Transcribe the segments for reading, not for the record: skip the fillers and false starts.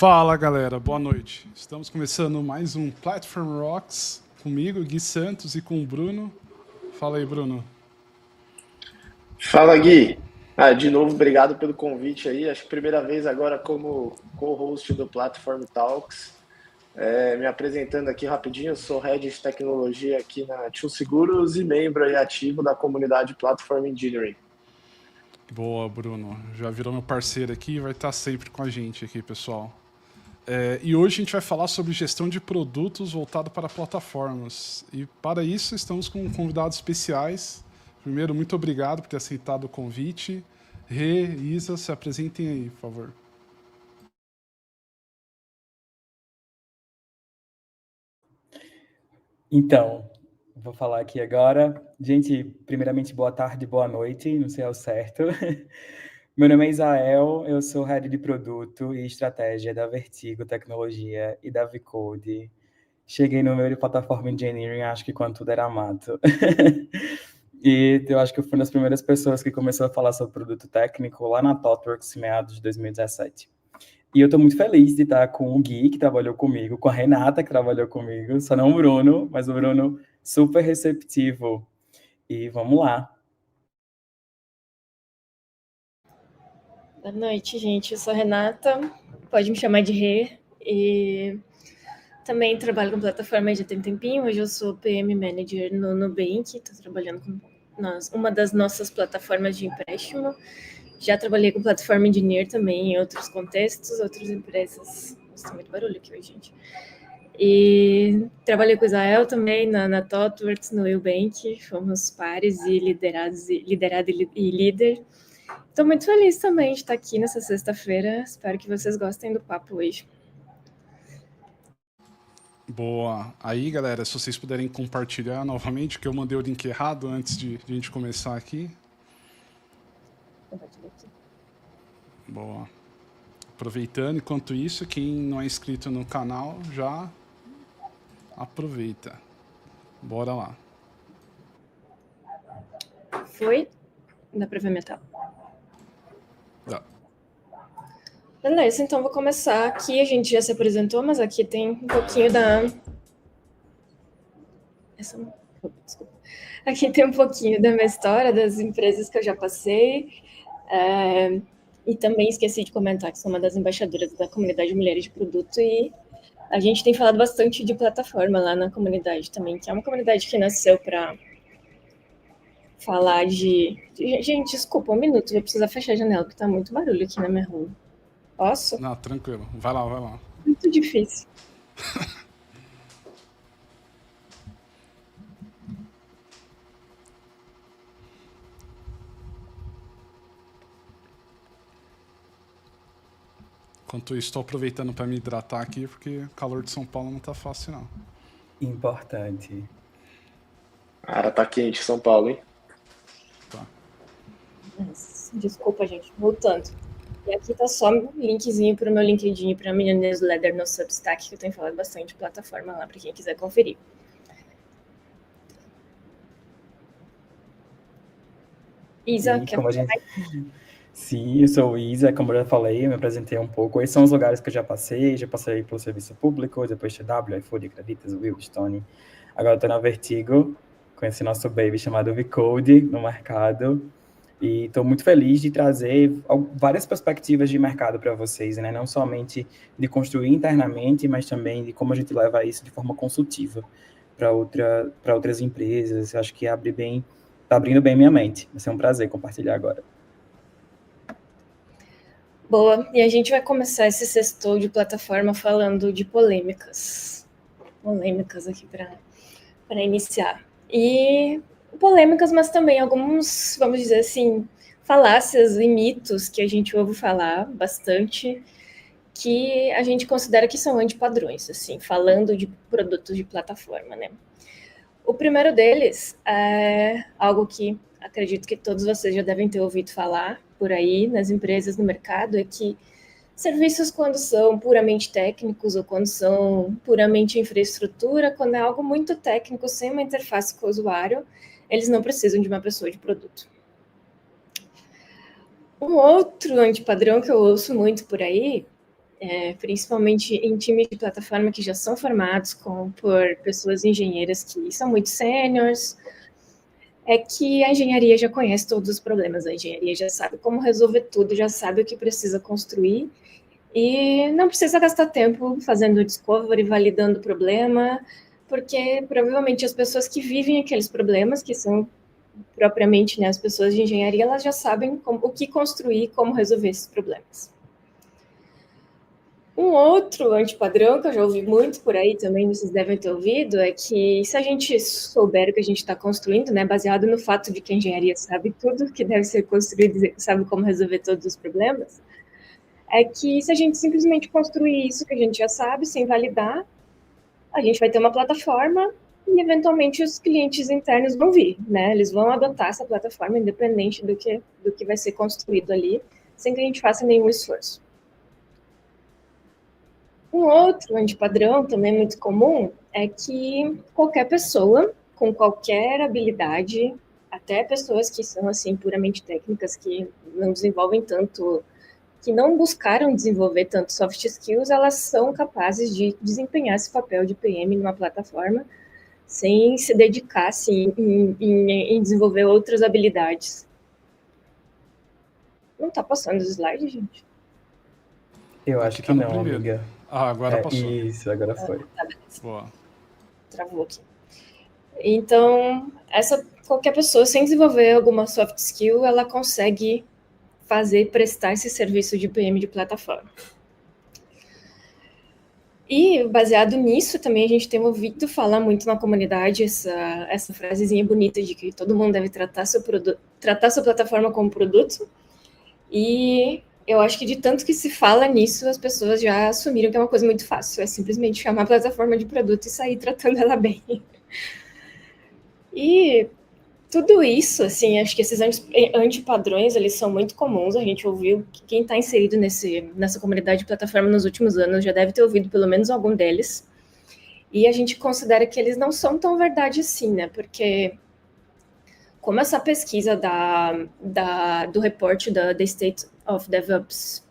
Fala galera, boa noite. Estamos começando mais um Platform Rocks comigo, Gui Santos, e com o Bruno. Fala aí, Bruno. Fala, Gui. De novo, obrigado pelo convite aí. Acho que primeira vez agora como co-host do Platform Talks. Me apresentando aqui rapidinho, eu sou Head de Tecnologia aqui na Tio Seguros e membro aí ativo da comunidade Platform Engineering. Boa, Bruno. Já virou meu parceiro aqui e vai estar sempre com a gente aqui, pessoal. E hoje a gente vai falar sobre gestão de produtos voltado para plataformas. E para isso estamos com convidados especiais. Primeiro, muito obrigado por ter aceitado o convite. Rê, Isa, se apresentem aí, por favor. Então, vou falar aqui agora. Gente, primeiramente, boa tarde, boa noite, não sei ao certo. Meu nome é Isael, eu sou Head de Produto e Estratégia da Vertigo Tecnologia e da Vcode. Cheguei no meio de plataforma Engineering, acho que quando tudo era mato. E eu acho que eu fui uma das primeiras pessoas que começou a falar sobre produto técnico lá na ThoughtWorks, em meados de 2017. E eu estou muito feliz de estar com o Gui, que trabalhou comigo, com a Renata, que trabalhou comigo, só não o Bruno, mas o Bruno super receptivo. E vamos lá. Boa noite, gente. Eu sou a Renata, pode me chamar de Rê. E também trabalho com plataforma já tem um tempinho. Hoje eu sou PM Manager no Nubank, estou trabalhando com uma das nossas plataformas de empréstimo. Já trabalhei com plataforma Engineer também em outros contextos, outras empresas. Nossa, tem muito barulho aqui hoje, gente. E trabalhei com o Israel também na ThoughtWorks, no Nubank. Fomos pares e liderado e líder. Estou muito feliz também de estar aqui nessa sexta-feira. Espero que vocês gostem do papo hoje. Boa. Aí, galera, se vocês puderem compartilhar novamente, que eu mandei o link errado antes de a gente começar aqui. Compartilha aqui. Boa. Aproveitando, enquanto isso, quem não é inscrito no canal, já aproveita. Bora lá. Foi? Dá para ver minha tela? Dá. Beleza, então vou começar aqui. A gente já se apresentou, mas aqui tem um pouquinho da... Desculpa. Aqui tem um pouquinho da minha história, das empresas que eu já passei. E também esqueci de comentar que sou uma das embaixadoras da comunidade Mulheres de Produto e a gente tem falado bastante de plataforma lá na comunidade também, que é uma comunidade que nasceu para falar de... Gente, desculpa, um minuto, vou precisar fechar a janela, porque tá muito barulho aqui na minha rua. Posso? Não, tranquilo. Vai lá, vai lá. Muito difícil. Enquanto isso, estou aproveitando para me hidratar aqui, porque o calor de São Paulo não tá fácil, não. Importante. Tá quente São Paulo, hein? Tá. Desculpa, gente. Voltando. E aqui tá só um linkzinho para o meu LinkedIn e para a minha newsletter no Substack, que eu tenho falado bastante de plataforma lá, para quem quiser conferir. Isa, quer falar mais? Sim, eu sou o Isa, como eu já falei, eu me apresentei um pouco. Esses são os lugares que eu já passei pelo serviço público, depois TW, iFood, Acreditas, Wildstone. Agora estou na Vertigo, com esse nosso baby chamado Vcode no mercado. E estou muito feliz de trazer várias perspectivas de mercado para vocês, né? Não somente de construir internamente, mas também de como a gente leva isso de forma consultiva para outras empresas. Eu acho que está abrindo bem minha mente. Vai ser um prazer compartilhar agora. Boa, e a gente vai começar esse sextou de plataforma falando de polêmicas. Polêmicas aqui para iniciar. E polêmicas, mas também alguns, vamos dizer assim, falácias e mitos que a gente ouve falar bastante, que a gente considera que são antipadrões, assim, falando de produtos de plataforma, né? O primeiro deles é algo que acredito que todos vocês já devem ter ouvido falar por aí, nas empresas, no mercado, é que serviços, quando são puramente técnicos ou quando são puramente infraestrutura, quando é algo muito técnico, sem uma interface com o usuário, eles não precisam de uma pessoa de produto. Um outro antipadrão que eu ouço muito por aí principalmente em times de plataforma que já são formados por pessoas engenheiras que são muito sêniores, é que a engenharia já conhece todos os problemas, a engenharia já sabe como resolver tudo, já sabe o que precisa construir, e não precisa gastar tempo fazendo discovery, validando o problema, porque provavelmente as pessoas que vivem aqueles problemas, que são propriamente, né, as pessoas de engenharia, elas já sabem o que construir, como resolver esses problemas. Um outro antipadrão que eu já ouvi muito por aí também, vocês devem ter ouvido, é que se a gente souber o que a gente está construindo, né, baseado no fato de que a engenharia sabe tudo que deve ser construído e sabe como resolver todos os problemas, é que se a gente simplesmente construir isso que a gente já sabe, sem validar, a gente vai ter uma plataforma e, eventualmente, os clientes internos vão vir, né? Eles vão adotar essa plataforma, independente do que vai ser construído ali, sem que a gente faça nenhum esforço. Um outro antipadrão, também muito comum, é que qualquer pessoa, com qualquer habilidade, até pessoas que são, assim, puramente técnicas, que não desenvolvem tanto, que não buscaram desenvolver tanto soft skills, elas são capazes de desempenhar esse papel de PM numa plataforma sem se dedicar assim, em desenvolver outras habilidades. Não está passando os slides, gente? Eu acho que não, primeiro. amiga. Agora passou. Isso, agora foi. Tá, beleza. Boa. Travou aqui. Então, qualquer pessoa, sem desenvolver alguma soft skill, ela consegue prestar esse serviço de PM de plataforma. E, baseado nisso, também a gente tem ouvido falar muito na comunidade essa frasezinha bonita de que todo mundo deve tratar sua plataforma como produto. E eu acho que de tanto que se fala nisso, as pessoas já assumiram que é uma coisa muito fácil. É simplesmente chamar a plataforma de produto e sair tratando ela bem. E tudo isso, assim, acho que esses antipadrões, eles são muito comuns. A gente ouviu que quem está inserido nessa comunidade de plataforma nos últimos anos já deve ter ouvido pelo menos algum deles. E a gente considera que eles não são tão verdade assim, né? Porque como essa pesquisa do reporte da The State of DevOps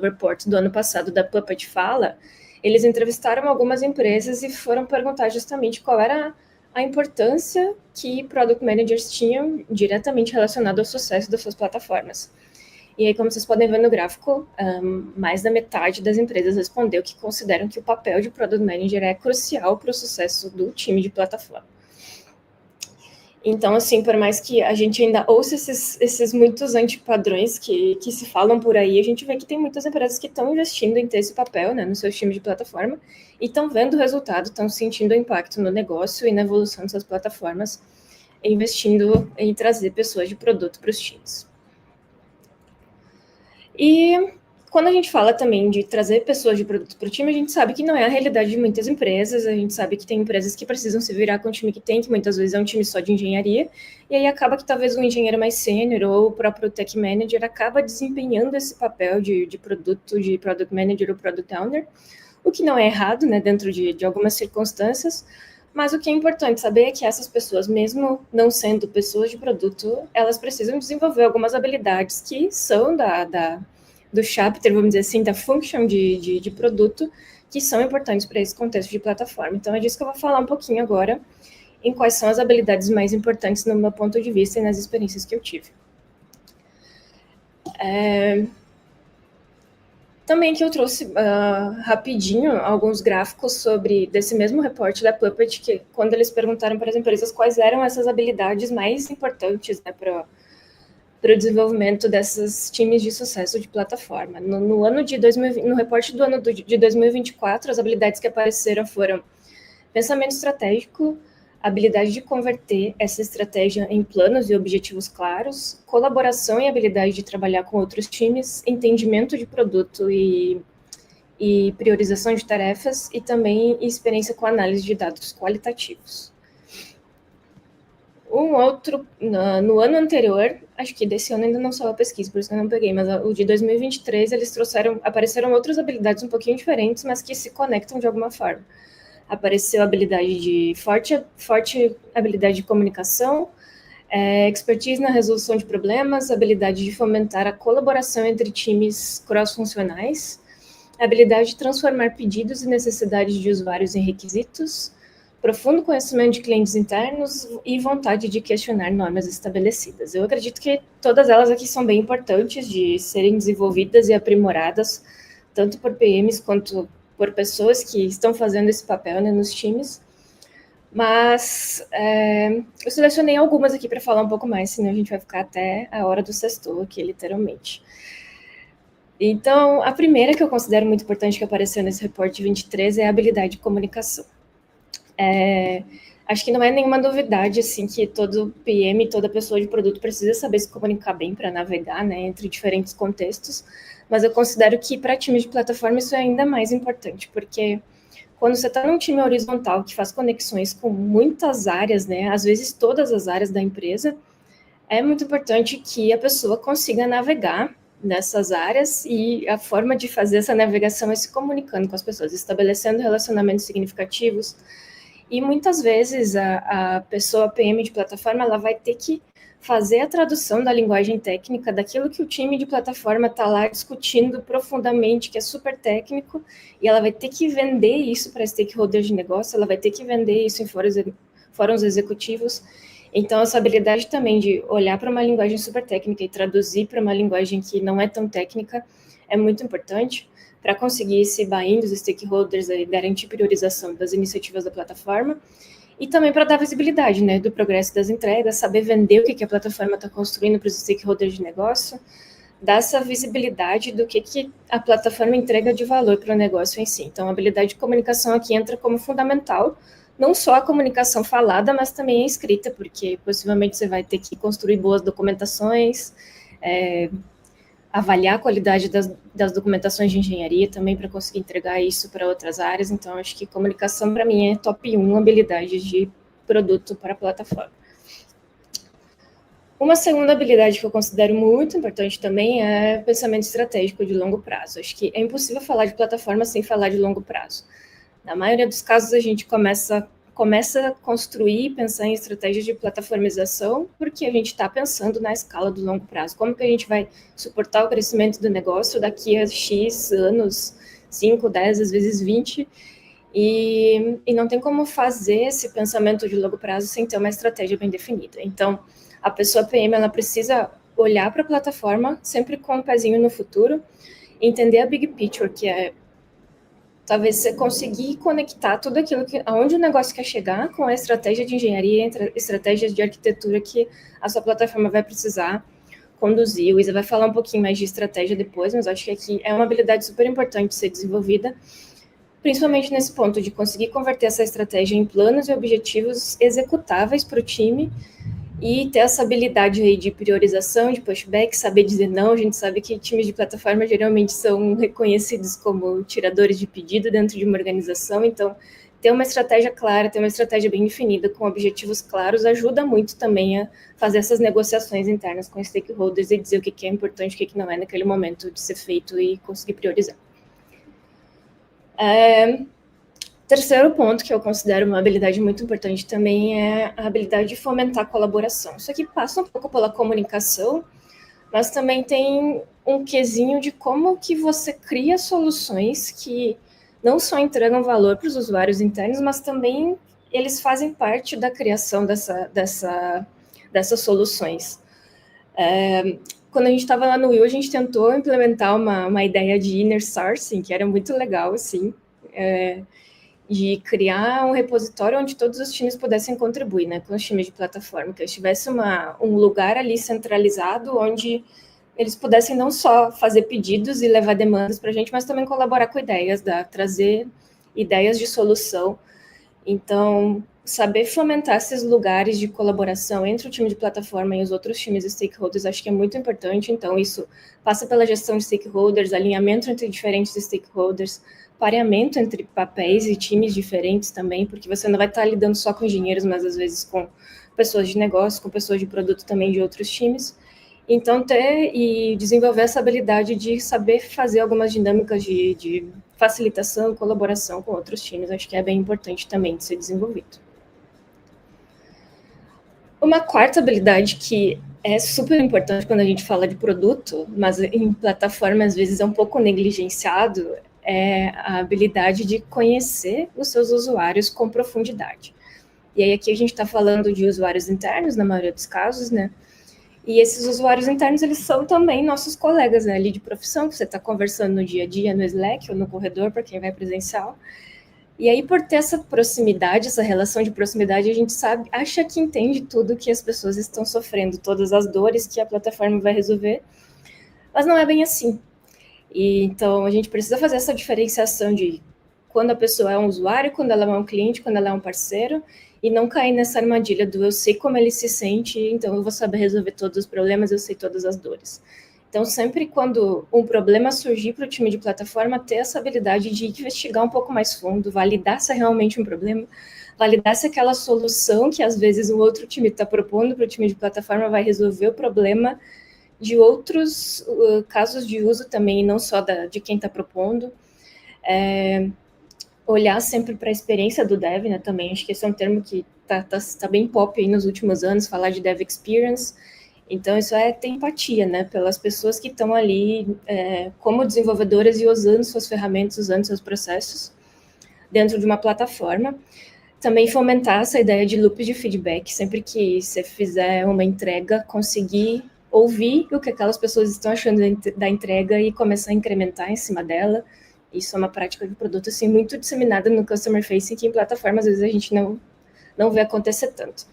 Report do ano passado, da Puppet fala, eles entrevistaram algumas empresas e foram perguntar justamente qual era a importância que Product Managers tinham diretamente relacionado ao sucesso das suas plataformas. E aí, como vocês podem ver no gráfico, mais da metade das empresas respondeu que consideram que o papel de Product Manager é crucial para o sucesso do time de plataforma. Então, assim, por mais que a gente ainda ouça esses muitos antipadrões que se falam por aí, a gente vê que tem muitas empresas que estão investindo em ter esse papel, né, no seu time de plataforma e estão vendo o resultado, estão sentindo o impacto no negócio e na evolução dessas plataformas, investindo em trazer pessoas de produto para os times. E quando a gente fala também de trazer pessoas de produto para o time, a gente sabe que não é a realidade de muitas empresas, a gente sabe que tem empresas que precisam se virar com o time que tem, que muitas vezes é um time só de engenharia, e aí acaba que talvez um engenheiro mais sênior ou o próprio tech manager acaba desempenhando esse papel de produto, de product manager ou product owner, o que não é errado, né, dentro de algumas circunstâncias, mas o que é importante saber é que essas pessoas, mesmo não sendo pessoas de produto, elas precisam desenvolver algumas habilidades que são do chapter, vamos dizer assim, da function de produto, que são importantes para esse contexto de plataforma. Então, é disso que eu vou falar um pouquinho agora, em quais são as habilidades mais importantes no meu ponto de vista e nas experiências que eu tive. Também que eu trouxe rapidinho alguns gráficos desse mesmo reporte da Puppet, que quando eles perguntaram para as empresas quais eram essas habilidades mais importantes, né, para o desenvolvimento desses times de sucesso de plataforma. No reporte do ano de 2024, as habilidades que apareceram foram pensamento estratégico, habilidade de converter essa estratégia em planos e objetivos claros, colaboração e habilidade de trabalhar com outros times, entendimento de produto e priorização de tarefas, e também experiência com análise de dados qualitativos. Um outro, no ano anterior, acho que desse ano ainda não saiu a pesquisa, por isso que eu não peguei, mas o de 2023, apareceram outras habilidades um pouquinho diferentes, mas que se conectam de alguma forma. Apareceu a habilidade forte habilidade de comunicação, expertise na resolução de problemas, habilidade de fomentar a colaboração entre times cross-funcionais, a habilidade de transformar pedidos e necessidades de usuários em requisitos, profundo conhecimento de clientes internos e vontade de questionar normas estabelecidas. Eu acredito que todas elas aqui são bem importantes de serem desenvolvidas e aprimoradas, tanto por PMs quanto por pessoas que estão fazendo esse papel, né, nos times. Mas eu selecionei algumas aqui para falar um pouco mais, senão a gente vai ficar até a hora do sextou aqui, literalmente. Então, a primeira que eu considero muito importante que apareceu nesse reporte 23 é a habilidade de comunicação. Acho que não é nenhuma novidade, assim, que todo PM, toda pessoa de produto precisa saber se comunicar bem para navegar, né, entre diferentes contextos, mas eu considero que para times de plataforma isso é ainda mais importante, porque quando você está num time horizontal que faz conexões com muitas áreas, né, às vezes todas as áreas da empresa, é muito importante que a pessoa consiga navegar nessas áreas, e a forma de fazer essa navegação é se comunicando com as pessoas, estabelecendo relacionamentos significativos. E muitas vezes a pessoa PM de plataforma ela vai ter que fazer a tradução da linguagem técnica daquilo que o time de plataforma está lá discutindo profundamente, que é super técnico, e ela vai ter que vender isso para stakeholders de negócio, ela vai ter que vender isso em fóruns executivos. Então, essa habilidade também de olhar para uma linguagem super técnica e traduzir para uma linguagem que não é tão técnica é muito importante para conseguir esse buy-in dos stakeholders e garantir priorização das iniciativas da plataforma, e também para dar visibilidade, né, do progresso das entregas, saber vender o que a plataforma está construindo para os stakeholders de negócio, dar essa visibilidade do que a plataforma entrega de valor para o negócio em si. Então, a habilidade de comunicação aqui entra como fundamental, não só a comunicação falada, mas também a escrita, porque possivelmente você vai ter que construir boas documentações, avaliar a qualidade das documentações de engenharia também para conseguir entregar isso para outras áreas. Então, acho que comunicação, para mim, é top 1 habilidade de produto para a plataforma. Uma segunda habilidade que eu considero muito importante também é pensamento estratégico de longo prazo. Acho que é impossível falar de plataforma sem falar de longo prazo. Na maioria dos casos, a gente começa a construir e pensar em estratégias de plataformização, porque a gente está pensando na escala do longo prazo. Como que a gente vai suportar o crescimento do negócio daqui a X anos, 5, 10, às vezes 20, e não tem como fazer esse pensamento de longo prazo sem ter uma estratégia bem definida. Então, a pessoa PM, ela precisa olhar para a plataforma, sempre com um pezinho no futuro, entender a big picture, que é talvez você conseguir conectar tudo aquilo aonde o negócio quer chegar com a estratégia de engenharia, estratégias de arquitetura que a sua plataforma vai precisar conduzir. O Isa vai falar um pouquinho mais de estratégia depois, mas acho que aqui é uma habilidade super importante de ser desenvolvida, principalmente nesse ponto de conseguir converter essa estratégia em planos e objetivos executáveis para o time, e ter essa habilidade aí de priorização, de pushback, saber dizer não. A gente sabe que times de plataforma geralmente são reconhecidos como tiradores de pedido dentro de uma organização, então ter uma estratégia clara, ter uma estratégia bem definida, com objetivos claros, ajuda muito também a fazer essas negociações internas com stakeholders e dizer o que é importante, o que não é naquele momento de ser feito e conseguir priorizar. Terceiro ponto que eu considero uma habilidade muito importante também é a habilidade de fomentar a colaboração. Isso aqui passa um pouco pela comunicação, mas também tem um quesinho de como que você cria soluções que não só entregam valor para os usuários internos, mas também eles fazem parte da criação dessas soluções. Quando a gente estava lá no Will, a gente tentou implementar uma ideia de inner sourcing, que era muito legal, assim, de criar um repositório onde todos os times pudessem contribuir, né, com os times de plataforma, que tivesse um lugar ali centralizado onde eles pudessem não só fazer pedidos e levar demandas para a gente, mas também colaborar com ideias, trazer ideias de solução. Então, saber fomentar esses lugares de colaboração entre o time de plataforma e os outros times de stakeholders, acho que é muito importante. Então, isso passa pela gestão de stakeholders, alinhamento entre diferentes stakeholders, pareamento entre papéis e times diferentes também, porque você não vai estar lidando só com engenheiros, mas às vezes com pessoas de negócio, com pessoas de produto também de outros times. Então, ter e desenvolver essa habilidade de saber fazer algumas dinâmicas de facilitação e colaboração com outros times, acho que é bem importante também de ser desenvolvido. Uma quarta habilidade que é super importante quando a gente fala de produto, mas em plataforma às vezes é um pouco negligenciado, é a habilidade de conhecer os seus usuários com profundidade. E aí aqui a gente está falando de usuários internos, na maioria dos casos, né? E esses usuários internos, eles são também nossos colegas, né, ali de profissão, que você está conversando no dia a dia, no Slack ou no corredor, para quem vai presencial. E aí, por ter essa proximidade, essa relação de proximidade, a gente acha que entende tudo que as pessoas estão sofrendo, todas as dores que a plataforma vai resolver, mas não é bem assim. E então, a gente precisa fazer essa diferenciação de quando a pessoa é um usuário, quando ela é um cliente, quando ela é um parceiro, e não cair nessa armadilha do eu sei como ele se sente, então eu vou saber resolver todos os problemas, eu sei todas as dores. Então, sempre quando um problema surgir para o time de plataforma, ter essa habilidade de investigar um pouco mais fundo, validar se é realmente um problema, validar se aquela solução que às vezes um outro time está propondo para o time de plataforma vai resolver o problema de outros casos de uso também, não só de quem está propondo. Olhar sempre para a experiência do dev, né, também, acho que esse é um termo que tá bem pop aí nos últimos anos, falar de dev experience, então isso é ter empatia, né, pelas pessoas que estão ali como desenvolvedoras e usando suas ferramentas, usando seus processos dentro de uma plataforma. Também fomentar essa ideia de loop de feedback, sempre que você fizer uma entrega, conseguir ouvir o que aquelas pessoas estão achando da entrega e começar a incrementar em cima dela. Isso é uma prática de produto assim, muito disseminada no Customer Facing, que em plataformas, às vezes, a gente não vê acontecer tanto.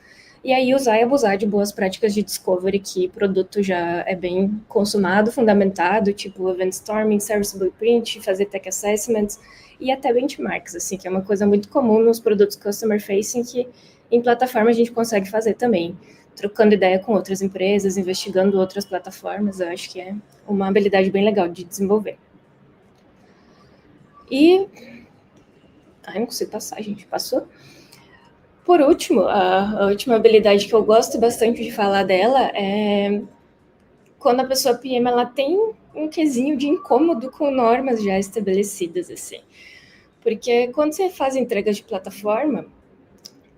E aí, usar e abusar de boas práticas de discovery, que o produto já é bem consumado, fundamentado, tipo Event Storming, Service Blueprint, fazer Tech Assessments, e até benchmarks, assim, que é uma coisa muito comum nos produtos Customer Facing, que em plataforma a gente consegue fazer também, trocando ideia com outras empresas, investigando outras plataformas, eu acho que é uma habilidade bem legal de desenvolver. E... não consigo passar, gente. Passou? Por último, a última habilidade que eu gosto bastante de falar dela é quando a pessoa PM ela tem um quesinho de incômodo com normas já estabelecidas, assim. Porque quando você faz entregas de plataforma,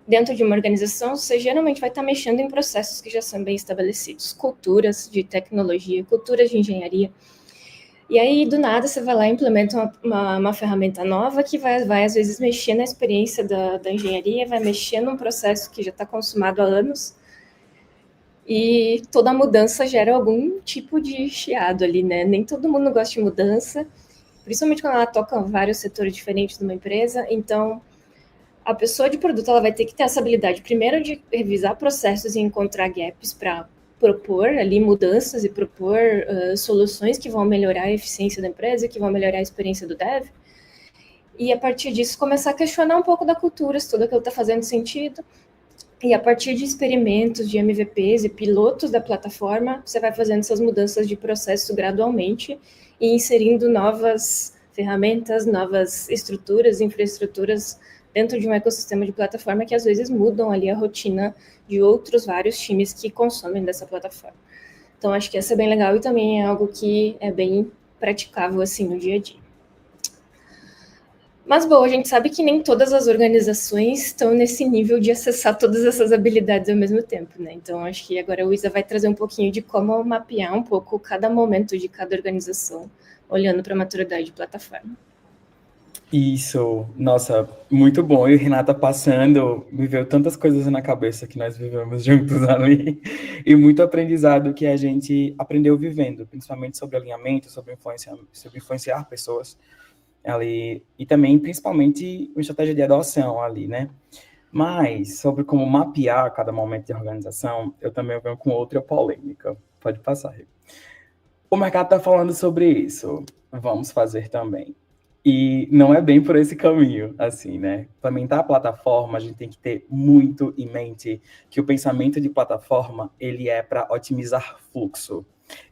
dentro de uma organização, você geralmente vai estar mexendo em processos que já são bem estabelecidos, culturas de tecnologia, culturas de engenharia. E aí, do nada, você vai lá e implementa uma ferramenta nova que vai, às vezes, mexer na experiência da engenharia, vai mexer num processo que já está consumado há anos, e toda mudança gera algum tipo de chiado ali, né? Nem todo mundo gosta de mudança, principalmente quando ela toca vários setores diferentes de uma empresa. Então, a pessoa de produto ela vai ter que ter essa habilidade, primeiro, de revisar processos e encontrar gaps para propor ali mudanças e propor soluções que vão melhorar a eficiência da empresa, que vão melhorar a experiência do dev, e a partir disso começar a questionar um pouco da cultura, se tudo aquilo está fazendo sentido, e a partir de experimentos, de MVPs e pilotos da plataforma, você vai fazendo essas mudanças de processo gradualmente e inserindo novas ferramentas, novas estruturas, infraestruturas dentro de um ecossistema de plataforma que às vezes mudam ali a rotina de outros vários times que consomem dessa plataforma. Então, acho que essa é bem legal e também é algo que é bem praticável, assim, no dia a dia. Mas, bom, a gente sabe que nem todas as organizações estão nesse nível de acessar todas essas habilidades ao mesmo tempo, né? Então, acho que agora o Isa vai trazer um pouquinho de como mapear um pouco cada momento de cada organização, olhando para a maturidade de plataforma. Isso, nossa, muito bom. E Renata passando, me veio tantas coisas na cabeça que nós vivemos juntos ali, e muito aprendizado que a gente aprendeu vivendo, principalmente sobre alinhamento, sobre influenciar pessoas ali, e também, principalmente, uma estratégia de adoção ali, né? Mas, sobre como mapear cada momento de organização, eu também venho com outra polêmica. Pode passar, Rê. O mercado está falando sobre isso, vamos fazer também. E não é bem por esse caminho, assim, né? Implementar a plataforma, a gente tem que ter muito em mente que o pensamento de plataforma, ele é para otimizar fluxo.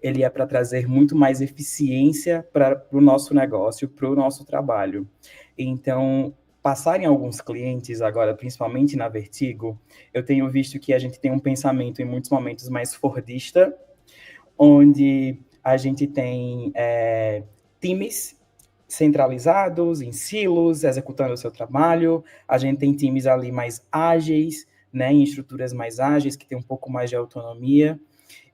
Ele é para trazer muito mais eficiência para o nosso negócio, para o nosso trabalho. Então, passar em alguns clientes agora, principalmente na Vertigo, eu tenho visto que a gente tem um pensamento em muitos momentos mais fordista, onde a gente tem times centralizados, em silos, executando o seu trabalho. A gente tem times ali mais ágeis, né, em estruturas mais ágeis, que tem um pouco mais de autonomia.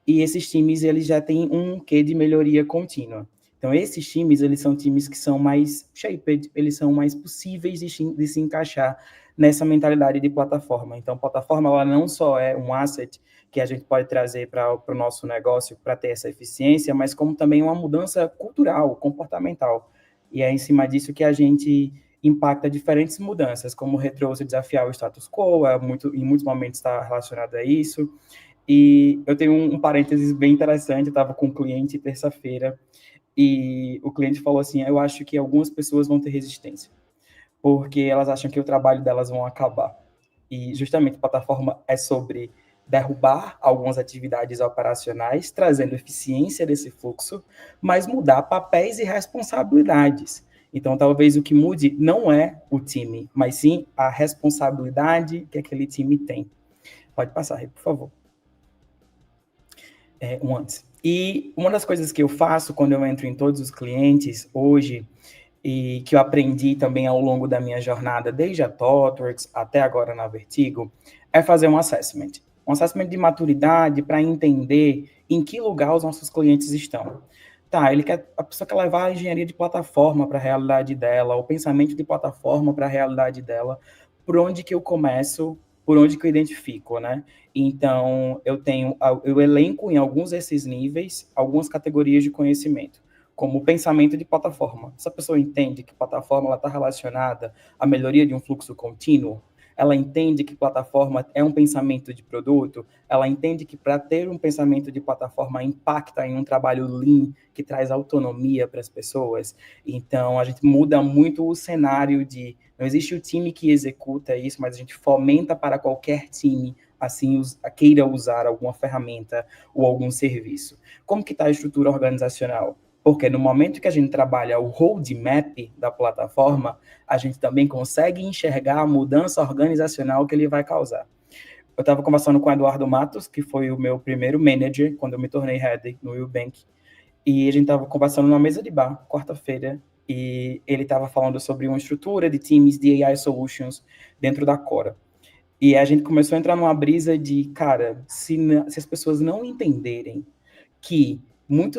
E esses times, eles já têm um quê de melhoria contínua. Então, esses times, eles são times que são mais shaped, eles são mais possíveis de se encaixar nessa mentalidade de plataforma. Então, a plataforma, ela não só é um asset que a gente pode trazer para o nosso negócio para ter essa eficiência, mas como também uma mudança cultural, comportamental. E é em cima disso que a gente impacta diferentes mudanças, como retrouxe desafiar o status quo, em muitos momentos está relacionado a isso. E eu tenho um parênteses bem interessante, eu estava com um cliente terça-feira, e o cliente falou assim, eu acho que algumas pessoas vão ter resistência, porque elas acham que o trabalho delas vão acabar. E justamente a plataforma é sobre derrubar algumas atividades operacionais, trazendo eficiência desse fluxo, mas mudar papéis e responsabilidades. Então, talvez o que mude não é o time, mas sim a responsabilidade que aquele time tem. Pode passar, por favor. Um antes. E uma das coisas que eu faço quando eu entro em todos os clientes hoje, e que eu aprendi também ao longo da minha jornada, desde a ThoughtWorks até agora na Vertigo, é fazer um assessment. Um assessment de maturidade para entender em que lugar os nossos clientes estão. Tá, a pessoa quer levar a engenharia de plataforma para a realidade dela, o pensamento de plataforma para a realidade dela. Por onde que eu começo? Por onde que eu identifico, né? Então, eu elenco em alguns desses níveis algumas categorias de conhecimento, como pensamento de plataforma. Essa pessoa entende que plataforma está relacionada à melhoria de um fluxo contínuo? Ela entende que plataforma é um pensamento de produto? Ela entende que para ter um pensamento de plataforma impacta em um trabalho lean, que traz autonomia para as pessoas? Então, a gente muda muito o cenário de... Não existe o time que executa isso, mas a gente fomenta para qualquer time, assim, queira usar alguma ferramenta ou algum serviço. Como que está a estrutura organizacional? Porque no momento que a gente trabalha o roadmap da plataforma, a gente também consegue enxergar a mudança organizacional que ele vai causar. Eu estava conversando com o Eduardo Matos, que foi o meu primeiro manager, quando eu me tornei head no Eubank, e a gente estava conversando numa mesa de bar, quarta-feira, e ele estava falando sobre uma estrutura de times de AI Solutions dentro da Cora. E a gente começou a entrar numa brisa de, cara, se as pessoas não entenderem que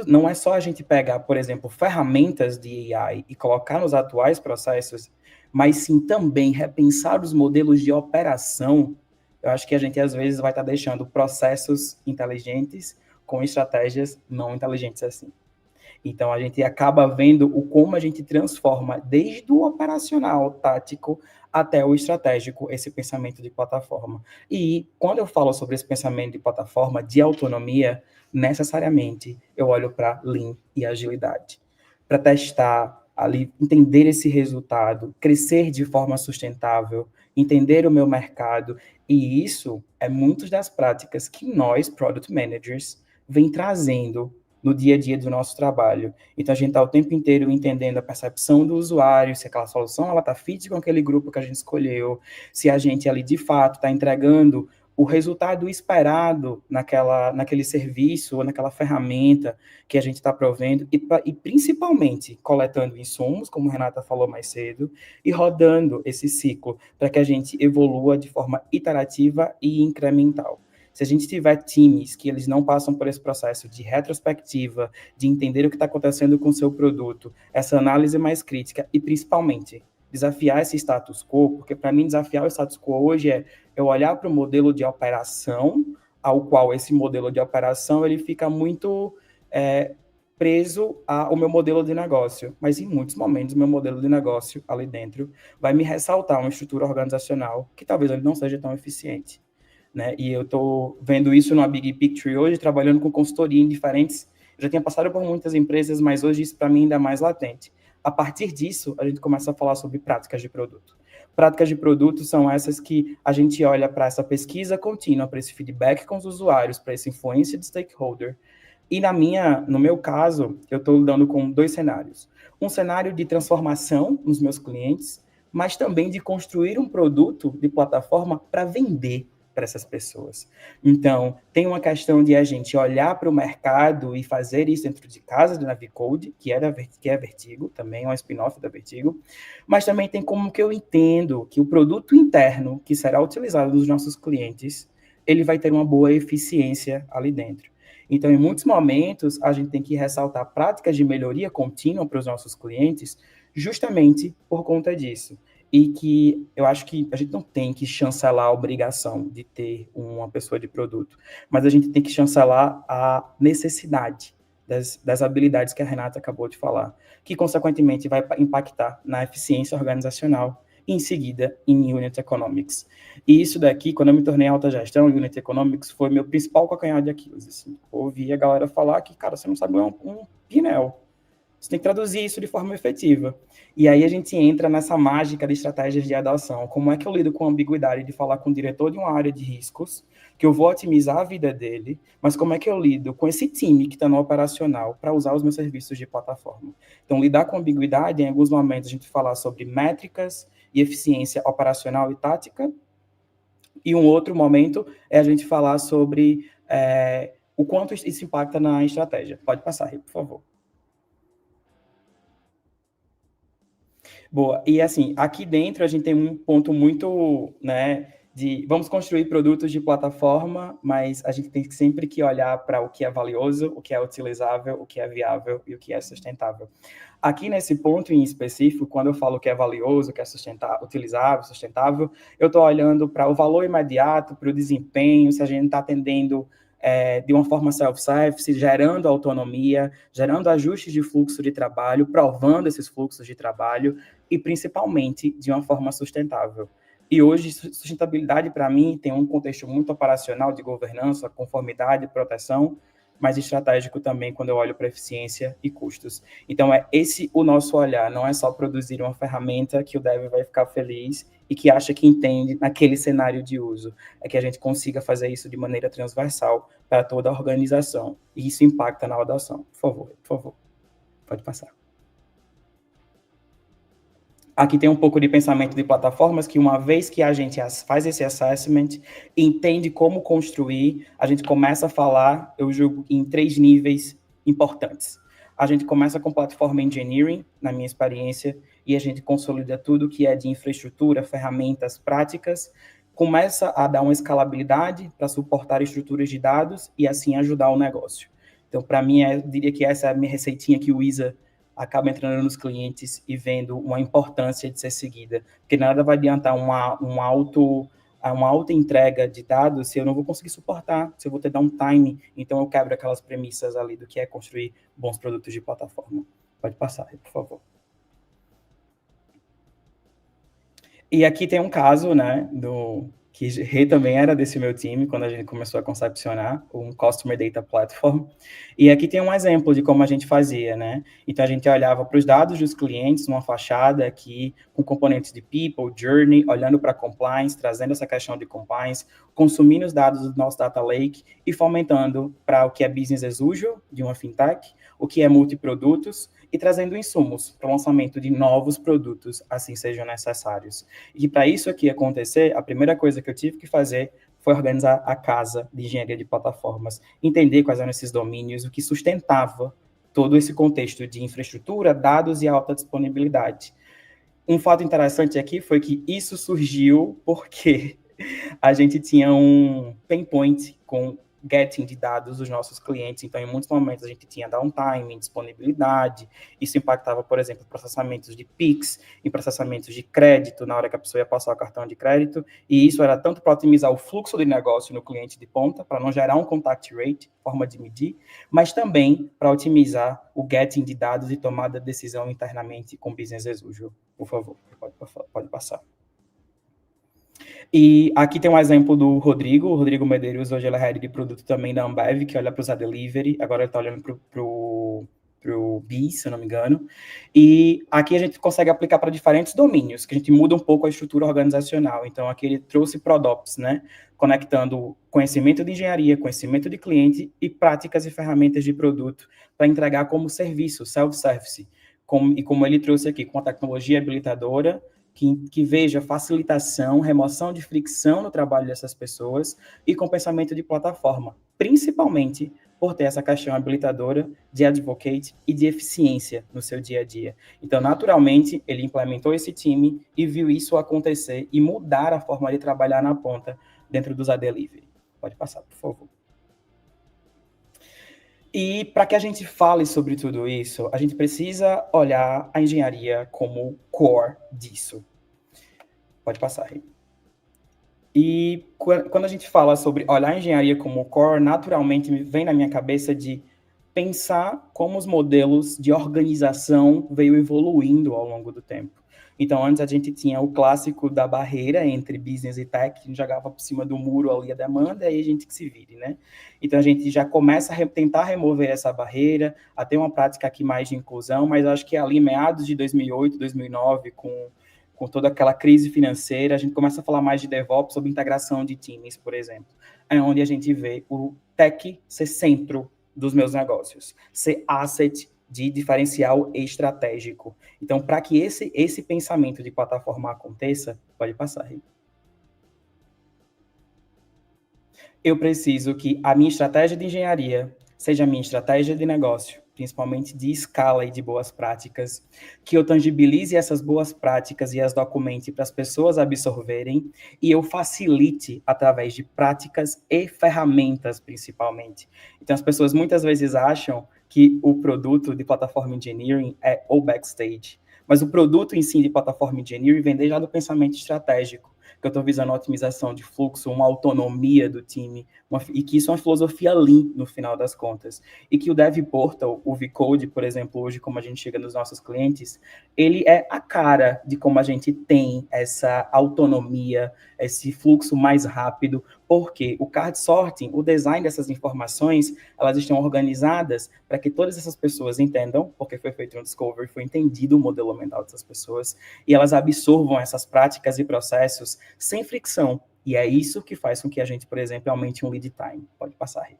não é só a gente pegar, por exemplo, ferramentas de AI e colocar nos atuais processos, mas sim também repensar os modelos de operação. Eu acho que a gente, às vezes, vai estar deixando processos inteligentes com estratégias não inteligentes assim. Então, a gente acaba vendo como a gente transforma desde o operacional, tático, até o estratégico, esse pensamento de plataforma. E quando eu falo sobre esse pensamento de plataforma, de autonomia, necessariamente eu olho para Lean e agilidade. Para testar, ali, entender esse resultado, crescer de forma sustentável, entender o meu mercado. E isso é muitas das práticas que nós, Product Managers, vem trazendo no dia a dia do nosso trabalho. Então, a gente está o tempo inteiro entendendo a percepção do usuário, se aquela solução está fit com aquele grupo que a gente escolheu, se a gente ali, de fato, está entregando o resultado esperado naquele serviço ou naquela ferramenta que a gente está provendo e principalmente coletando insumos, como a Renata falou mais cedo, e rodando esse ciclo para que a gente evolua de forma iterativa e incremental. Se a gente tiver times que eles não passam por esse processo de retrospectiva, de entender o que está acontecendo com o seu produto, essa análise mais crítica e, principalmente, desafiar esse status quo, porque, para mim, desafiar o status quo hoje é eu olhar para o modelo de operação, ao qual esse modelo de operação ele fica muito preso ao meu modelo de negócio. Mas, em muitos momentos, o meu modelo de negócio ali dentro vai me ressaltar uma estrutura organizacional que talvez ele não seja tão eficiente. Né? E eu estou vendo isso no Big Picture hoje, trabalhando com consultoria em diferentes... Eu já tinha passado por muitas empresas, mas hoje isso para mim ainda é mais latente. A partir disso, a gente começa a falar sobre práticas de produto. Práticas de produto são essas que a gente olha para essa pesquisa contínua, para esse feedback com os usuários, para essa influência de stakeholder. E no meu caso, eu estou lidando com 2 cenários. Um cenário de transformação nos meus clientes, mas também de construir um produto de plataforma para vender para essas pessoas. Então, tem uma questão de a gente olhar para o mercado e fazer isso dentro de casa do Navicode, que é Vertigo, também é um spin-off da Vertigo, mas também tem como que eu entendo que o produto interno que será utilizado nos nossos clientes, ele vai ter uma boa eficiência ali dentro. Então, em muitos momentos, a gente tem que ressaltar práticas de melhoria contínua para os nossos clientes, justamente por conta disso. E que eu acho que a gente não tem que chancelar a obrigação de ter uma pessoa de produto, mas a gente tem que chancelar a necessidade das habilidades que a Renata acabou de falar, que, consequentemente, vai impactar na eficiência organizacional e, em seguida, em Unit Economics. E isso daqui, quando eu me tornei alta gestão, Unit Economics foi meu principal calcanhar de Aquiles. Assim. Ouvi a galera falar que, cara, você não sabe um P&L. Você tem que traduzir isso de forma efetiva. E aí a gente entra nessa mágica de estratégias de adoção. Como é que eu lido com a ambiguidade de falar com o diretor de uma área de riscos, que eu vou otimizar a vida dele, mas como é que eu lido com esse time que está no operacional para usar os meus serviços de plataforma? Então, lidar com ambiguidade, em alguns momentos a gente falar sobre métricas e eficiência operacional e tática, e um outro momento é a gente falar sobre o quanto isso impacta na estratégia. Pode passar, Rê, por favor. Boa. E assim, aqui dentro a gente tem um ponto muito, né, de vamos construir produtos de plataforma, mas a gente tem sempre que olhar para o que é valioso, o que é utilizável, o que é viável e o que é sustentável. Aqui nesse ponto em específico, quando eu falo que é valioso, que é utilizável, sustentável, eu estou olhando para o valor imediato, para o desempenho, se a gente está atendendo de uma forma self-service, gerando autonomia, gerando ajustes de fluxo de trabalho, provando esses fluxos de trabalho e, principalmente, de uma forma sustentável. E hoje, sustentabilidade, para mim, tem um contexto muito operacional de governança, conformidade, proteção, mas estratégico também quando eu olho para eficiência e custos. Então, é esse o nosso olhar, não é só produzir uma ferramenta que o dev vai ficar feliz e que acha que entende naquele cenário de uso. É que a gente consiga fazer isso de maneira transversal para toda a organização. E isso impacta na adoção. Por favor. Pode passar. Aqui tem um pouco de pensamento de plataformas, que uma vez que a gente faz esse assessment, entende como construir, a gente começa a falar, eu julgo, em 3 níveis importantes. A gente começa com Platform Engineering, na minha experiência, e a gente consolida tudo que é de infraestrutura, ferramentas, práticas, começa a dar uma escalabilidade para suportar estruturas de dados e assim ajudar o negócio. Então, para mim, eu diria que essa é a minha receitinha que o Isa acaba entrando nos clientes e vendo uma importância de ser seguida. Porque nada vai adiantar uma alta entrega de dados se eu não vou conseguir suportar, se eu vou ter downtime. Então, eu quebro aquelas premissas ali do que é construir bons produtos de plataforma. Pode passar, por favor. E aqui tem um caso, né, que Rê também era desse meu time, quando a gente começou a concepcionar um Customer Data Platform. E aqui tem um exemplo de como a gente fazia, né? Então, a gente olhava para os dados dos clientes, numa fachada aqui, com componentes de People, Journey, olhando para Compliance, trazendo essa questão de Compliance, consumindo os dados do nosso Data Lake e fomentando para o que é Business as Usual, de uma fintech, o que é multiprodutos, e trazendo insumos para o lançamento de novos produtos, assim sejam necessários. E para isso aqui acontecer, a primeira coisa que eu tive que fazer foi organizar a casa de engenharia de plataformas, entender quais eram esses domínios, o que sustentava todo esse contexto de infraestrutura, dados e alta disponibilidade. Um fato interessante aqui foi que isso surgiu porque a gente tinha um pain point com getting de dados dos nossos clientes, então em muitos momentos a gente tinha downtime, disponibilidade, isso impactava, por exemplo, processamentos de Pix, em processamentos de crédito, na hora que a pessoa ia passar o cartão de crédito, e isso era tanto para otimizar o fluxo de negócio no cliente de ponta, para não gerar um contact rate, forma de medir, mas também para otimizar o getting de dados e tomada de decisão internamente com Business as Usual. Por favor, pode passar. E aqui tem um exemplo do Rodrigo. O Rodrigo Medeiros, hoje ele é head de produto também da Ambev, que olha para o Delivery. Agora ele está olhando para o BIS, se eu não me engano. E aqui a gente consegue aplicar para diferentes domínios, que a gente muda um pouco a estrutura organizacional. Então, aqui ele trouxe ProDops, né? Conectando conhecimento de engenharia, conhecimento de cliente e práticas e ferramentas de produto para entregar como serviço, self-service. Como ele trouxe aqui, com a tecnologia habilitadora, que veja facilitação, remoção de fricção no trabalho dessas pessoas e com pensamento de plataforma, principalmente por ter essa questão habilitadora de advocate e de eficiência no seu dia a dia. Então, naturalmente, ele implementou esse time e viu isso acontecer e mudar a forma de trabalhar na ponta dentro dos Delivery. Pode passar, por favor. E para que a gente fale sobre tudo isso, a gente precisa olhar a engenharia como core disso. Pode passar, Rei. E quando a gente fala sobre olhar a engenharia como core, naturalmente vem na minha cabeça de pensar como os modelos de organização veio evoluindo ao longo do tempo. Então, antes a gente tinha o clássico da barreira entre business e tech, a gente jogava por cima do muro ali a demanda, e aí a gente que se vire, né? Então, a gente já começa a tentar remover essa barreira, a ter uma prática aqui mais de inclusão, mas acho que ali, meados de 2008, 2009, com toda aquela crise financeira, a gente começa a falar mais de DevOps, sobre integração de times, por exemplo. É onde a gente vê o tech ser centro dos meus negócios, ser asset de diferencial estratégico. Então, para que esse pensamento de plataforma aconteça, pode passar, Rei. Eu preciso que a minha estratégia de engenharia seja a minha estratégia de negócio, principalmente de escala e de boas práticas, que eu tangibilize essas boas práticas e as documente para as pessoas absorverem, e eu facilite através de práticas e ferramentas, principalmente. Então, as pessoas muitas vezes acham que o produto de plataforma engineering é o backstage, mas o produto em si de plataforma engineering vem desde lá do pensamento estratégico, que eu estou visando a otimização de fluxo, uma autonomia do time, e que isso é uma filosofia Lean, no final das contas. E que o Dev Portal, o VCode, por exemplo, hoje, como a gente chega nos nossos clientes, ele é a cara de como a gente tem essa autonomia, esse fluxo mais rápido, porque o card sorting, o design dessas informações, elas estão organizadas para que todas essas pessoas entendam, porque foi feito um discovery, foi entendido o modelo mental dessas pessoas, e elas absorvam essas práticas e processos sem fricção. E é isso que faz com que a gente, por exemplo, aumente um lead time. Pode passar, Rei.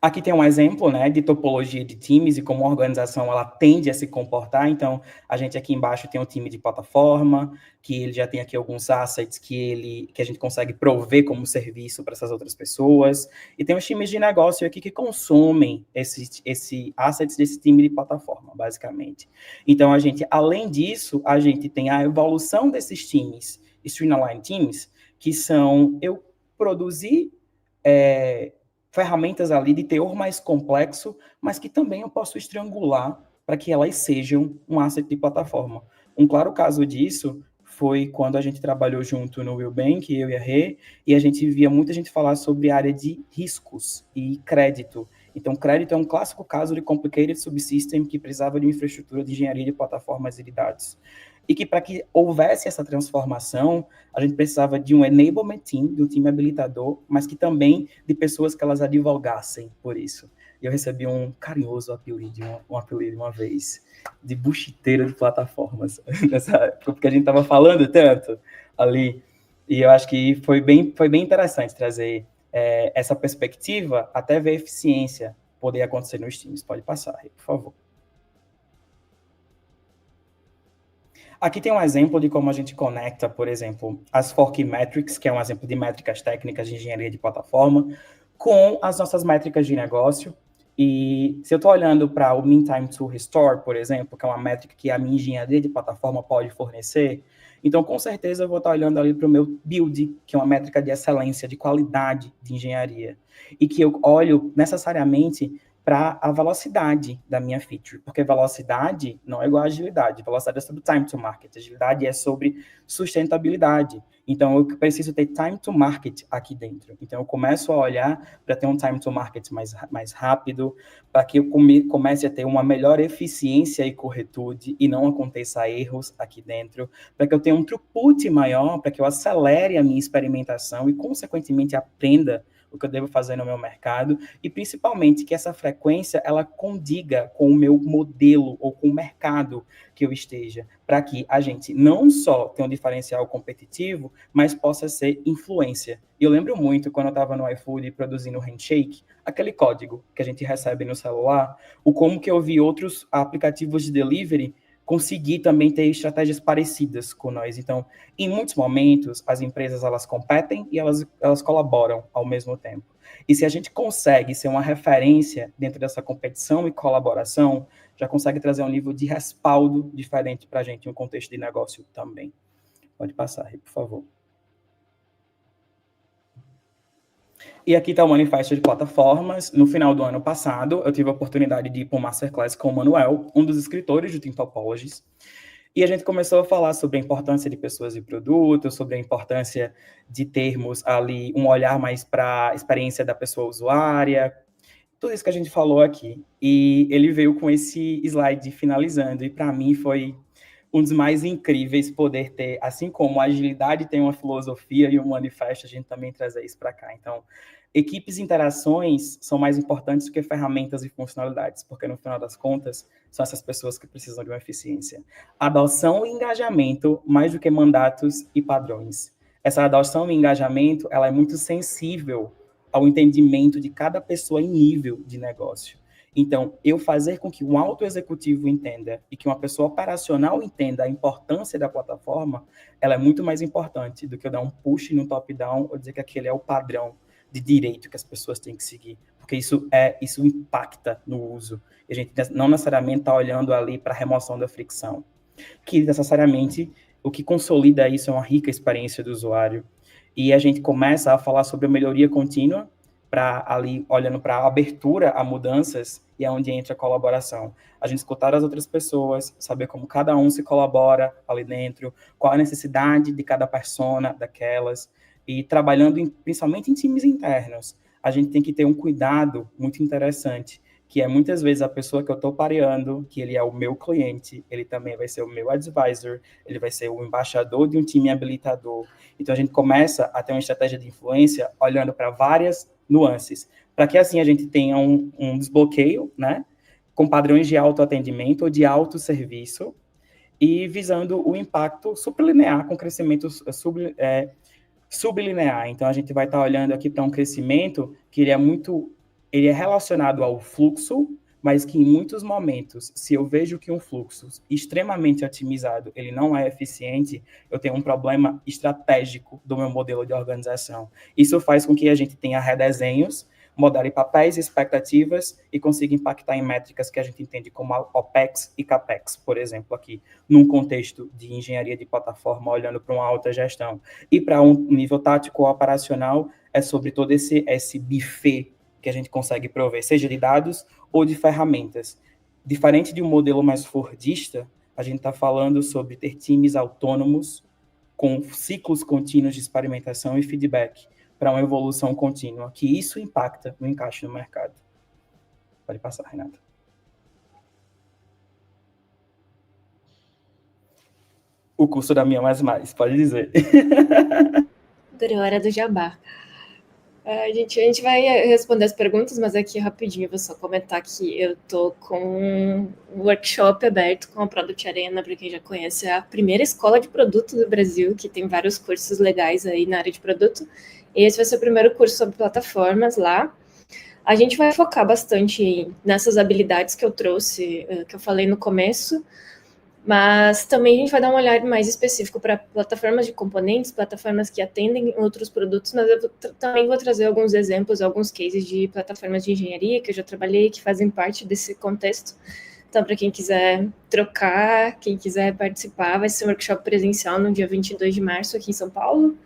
Aqui tem um exemplo, né, de topologia de times e como a organização ela tende a se comportar. Então, a gente aqui embaixo tem um time de plataforma, que ele já tem aqui alguns assets que a gente consegue prover como serviço para essas outras pessoas. E tem os times de negócio aqui que consomem esse assets desse time de plataforma, basicamente. Então, além disso, a gente tem a evolução desses times, streamline teams, que são eu produzir ferramentas ali de teor mais complexo, mas que também eu posso estrangular para que elas sejam um asset de plataforma. Um claro caso disso foi quando a gente trabalhou junto no Willbank, eu e a Rê, e a gente via muita gente falar sobre a área de riscos e crédito. Então, crédito é um clássico caso de complicated subsystem que precisava de uma infraestrutura de engenharia de plataformas e de dados. E que para que houvesse essa transformação, a gente precisava de um enablement team, de um time habilitador, mas que também de pessoas que elas advogassem por isso. E eu recebi um carinhoso apelido uma vez, de buchiteira de plataformas, nessa época, porque a gente estava falando tanto ali. E eu acho que foi bem interessante trazer essa perspectiva, até ver a eficiência poder acontecer nos times. Pode passar, por favor. Aqui tem um exemplo de como a gente conecta, por exemplo, as Fork Metrics, que é um exemplo de métricas técnicas de engenharia de plataforma, com as nossas métricas de negócio. E se eu estou olhando para o Mean Time to Restore, por exemplo, que é uma métrica que a minha engenharia de plataforma pode fornecer, então com certeza eu vou estar olhando ali para o meu build, que é uma métrica de excelência, de qualidade de engenharia, e que eu olho necessariamente para a velocidade da minha feature, porque velocidade não é igual a agilidade, velocidade é sobre time to market, agilidade é sobre sustentabilidade. Então, eu preciso ter time to market aqui dentro. Então, eu começo a olhar para ter um time to market mais rápido, para que eu comece a ter uma melhor eficiência e corretude e não aconteça erros aqui dentro, para que eu tenha um throughput maior, para que eu acelere a minha experimentação e, consequentemente, aprenda o que eu devo fazer no meu mercado, e principalmente que essa frequência ela condiga com o meu modelo ou com o mercado que eu esteja, para que a gente não só tenha um diferencial competitivo, mas possa ser influência. E eu lembro muito quando eu estava no iFood produzindo o Handshake, aquele código que a gente recebe no celular, o como que eu vi outros aplicativos de delivery conseguir também ter estratégias parecidas com nós. Então, em muitos momentos, as empresas elas competem e elas colaboram ao mesmo tempo. E se a gente consegue ser uma referência dentro dessa competição e colaboração, já consegue trazer um nível de respaldo diferente para a gente em um contexto de negócio também. Pode passar, por favor. E aqui está o manifesto de plataformas. No final do ano passado, eu tive a oportunidade de ir para um masterclass com o Manuel, um dos escritores do Team Topologies, e a gente começou a falar sobre a importância de pessoas e produtos, sobre a importância de termos ali um olhar mais para a experiência da pessoa usuária, tudo isso que a gente falou aqui. E ele veio com esse slide finalizando, e para mim foi um dos mais incríveis poder ter, assim como a agilidade tem uma filosofia e um manifesto, a gente também trazer isso para cá. Então, equipes e interações são mais importantes do que ferramentas e funcionalidades, porque no final das contas, são essas pessoas que precisam de uma eficiência. Adoção e engajamento, mais do que mandatos e padrões. Essa adoção e engajamento, ela é muito sensível ao entendimento de cada pessoa em nível de negócio. Então, eu fazer com que um alto executivo entenda e que uma pessoa operacional entenda a importância da plataforma, ela é muito mais importante do que eu dar um push no top-down ou dizer que aquele é o padrão de direito que as pessoas têm que seguir, porque isso impacta no uso. E a gente não necessariamente está olhando ali para a remoção da fricção, que necessariamente o que consolida isso é uma rica experiência do usuário. E a gente começa a falar sobre a melhoria contínua, para ali, olhando para a abertura a mudanças, e é onde entra a colaboração. A gente escutar as outras pessoas, saber como cada um se colabora ali dentro, qual a necessidade de cada persona daquelas, e trabalhando principalmente em times internos. A gente tem que ter um cuidado muito interessante, que é muitas vezes a pessoa que eu estou pareando, que ele é o meu cliente, ele também vai ser o meu advisor, ele vai ser o embaixador de um time habilitador. Então, a gente começa a ter uma estratégia de influência olhando para várias nuances, para que assim a gente tenha um desbloqueio, né, com padrões de autoatendimento ou de autosserviço, e visando o impacto sublinear com crescimento sublinear. Então, a gente vai estar olhando aqui para um crescimento que ele é relacionado ao fluxo, mas que em muitos momentos, se eu vejo que um fluxo extremamente otimizado, ele não é eficiente, eu tenho um problema estratégico do meu modelo de organização. Isso faz com que a gente tenha redesenhos, modele papéis e expectativas e consiga impactar em métricas que a gente entende como OPEX e CAPEX, por exemplo, aqui, num contexto de engenharia de plataforma, olhando para uma alta gestão. E para um nível tático ou operacional, é sobre todo esse buffet que a gente consegue prover, seja de dados ou de ferramentas. Diferente de um modelo mais fordista, a gente está falando sobre ter times autônomos com ciclos contínuos de experimentação e feedback para uma evolução contínua, que isso impacta no encaixe no mercado. Pode passar, Renata. O curso da Minha Mais, pode dizer. Agora é hora do jabá. A gente vai responder as perguntas, mas aqui rapidinho eu vou só comentar que eu tô com um workshop aberto com a Product Arena, para quem já conhece, é a primeira escola de produto do Brasil, que tem vários cursos legais aí na área de produto. E esse vai ser o primeiro curso sobre plataformas lá. A gente vai focar bastante nessas habilidades que eu trouxe, que eu falei no começo, mas também a gente vai dar um olhar mais específico para plataformas de componentes, plataformas que atendem outros produtos, mas eu também vou trazer alguns exemplos, alguns cases de plataformas de engenharia que eu já trabalhei, que fazem parte desse contexto. Então, para quem quiser trocar, quem quiser participar, vai ser um workshop presencial no dia 22 de março aqui em São Paulo.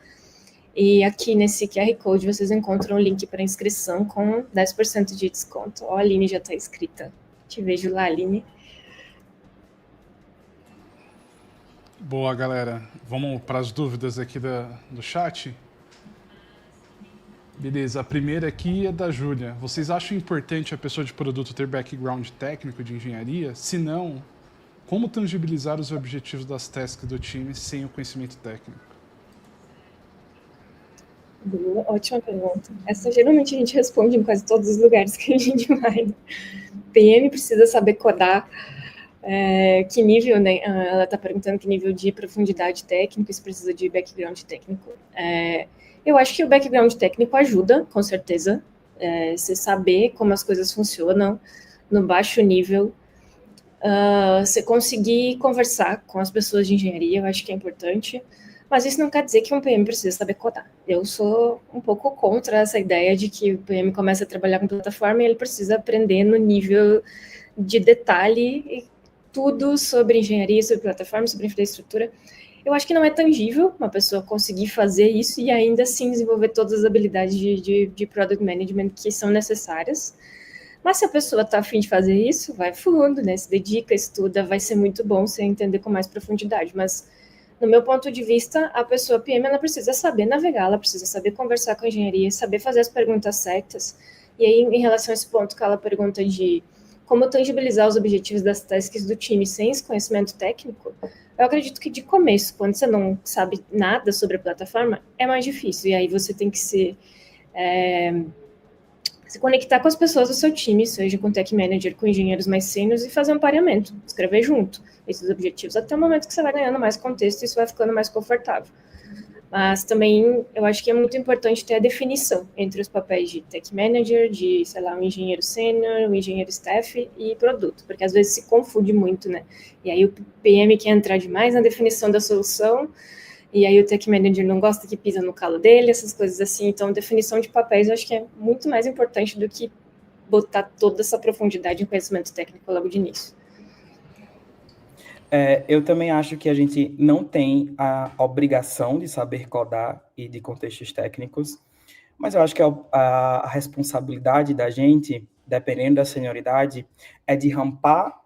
E aqui nesse QR Code vocês encontram o link para inscrição com 10% de desconto. Ó, a Aline já está inscrita. Te vejo lá, Aline. Boa, galera. Vamos para as dúvidas aqui do chat? Beleza, a primeira aqui é da Júlia. Vocês acham importante a pessoa de produto ter background técnico de engenharia? Se não, como tangibilizar os objetivos das tasks do time sem o conhecimento técnico? Boa, ótima pergunta. Essa geralmente a gente responde em quase todos os lugares que a gente vai. PM precisa saber codar. Que nível, né? Ela está perguntando que nível de profundidade técnica, isso precisa de background técnico. Eu acho que o background técnico ajuda, com certeza, você saber como as coisas funcionam no baixo nível, você conseguir conversar com as pessoas de engenharia, eu acho que é importante, mas isso não quer dizer que um PM precisa saber codar. Eu sou um pouco contra essa ideia de que o PM começa a trabalhar com plataforma e ele precisa aprender no nível de detalhe tudo sobre engenharia, sobre plataforma, sobre infraestrutura. Eu acho que não é tangível uma pessoa conseguir fazer isso e ainda assim desenvolver todas as habilidades de product management que são necessárias. Mas se a pessoa está a fim de fazer isso, vai fundo, né? Se dedica, estuda, vai ser muito bom você entender com mais profundidade. Mas, no meu ponto de vista, a pessoa PM, ela precisa saber navegar, ela precisa saber conversar com a engenharia, saber fazer as perguntas certas. E aí, em relação a esse ponto que ela pergunta de como tangibilizar os objetivos das tasks do time sem esse conhecimento técnico, eu acredito que de começo, quando você não sabe nada sobre a plataforma, é mais difícil. E aí você tem que se conectar com as pessoas do seu time, seja com tech manager, com engenheiros mais sêniores, e fazer um pareamento, escrever junto esses objetivos, até o momento que você vai ganhando mais contexto e isso vai ficando mais confortável. Mas também eu acho que é muito importante ter a definição entre os papéis de tech manager, de, sei lá, um engenheiro sênior, um engenheiro staff e produto, porque às vezes se confunde muito, né? E aí o PM quer entrar demais na definição da solução, e aí o tech manager não gosta que pisa no calo dele, essas coisas assim. Então, definição de papéis eu acho que é muito mais importante do que botar toda essa profundidade em conhecimento técnico logo de início. Eu também acho que a gente não tem a obrigação de saber codar e de contextos técnicos, mas eu acho que a responsabilidade da gente, dependendo da senioridade, é de rampar,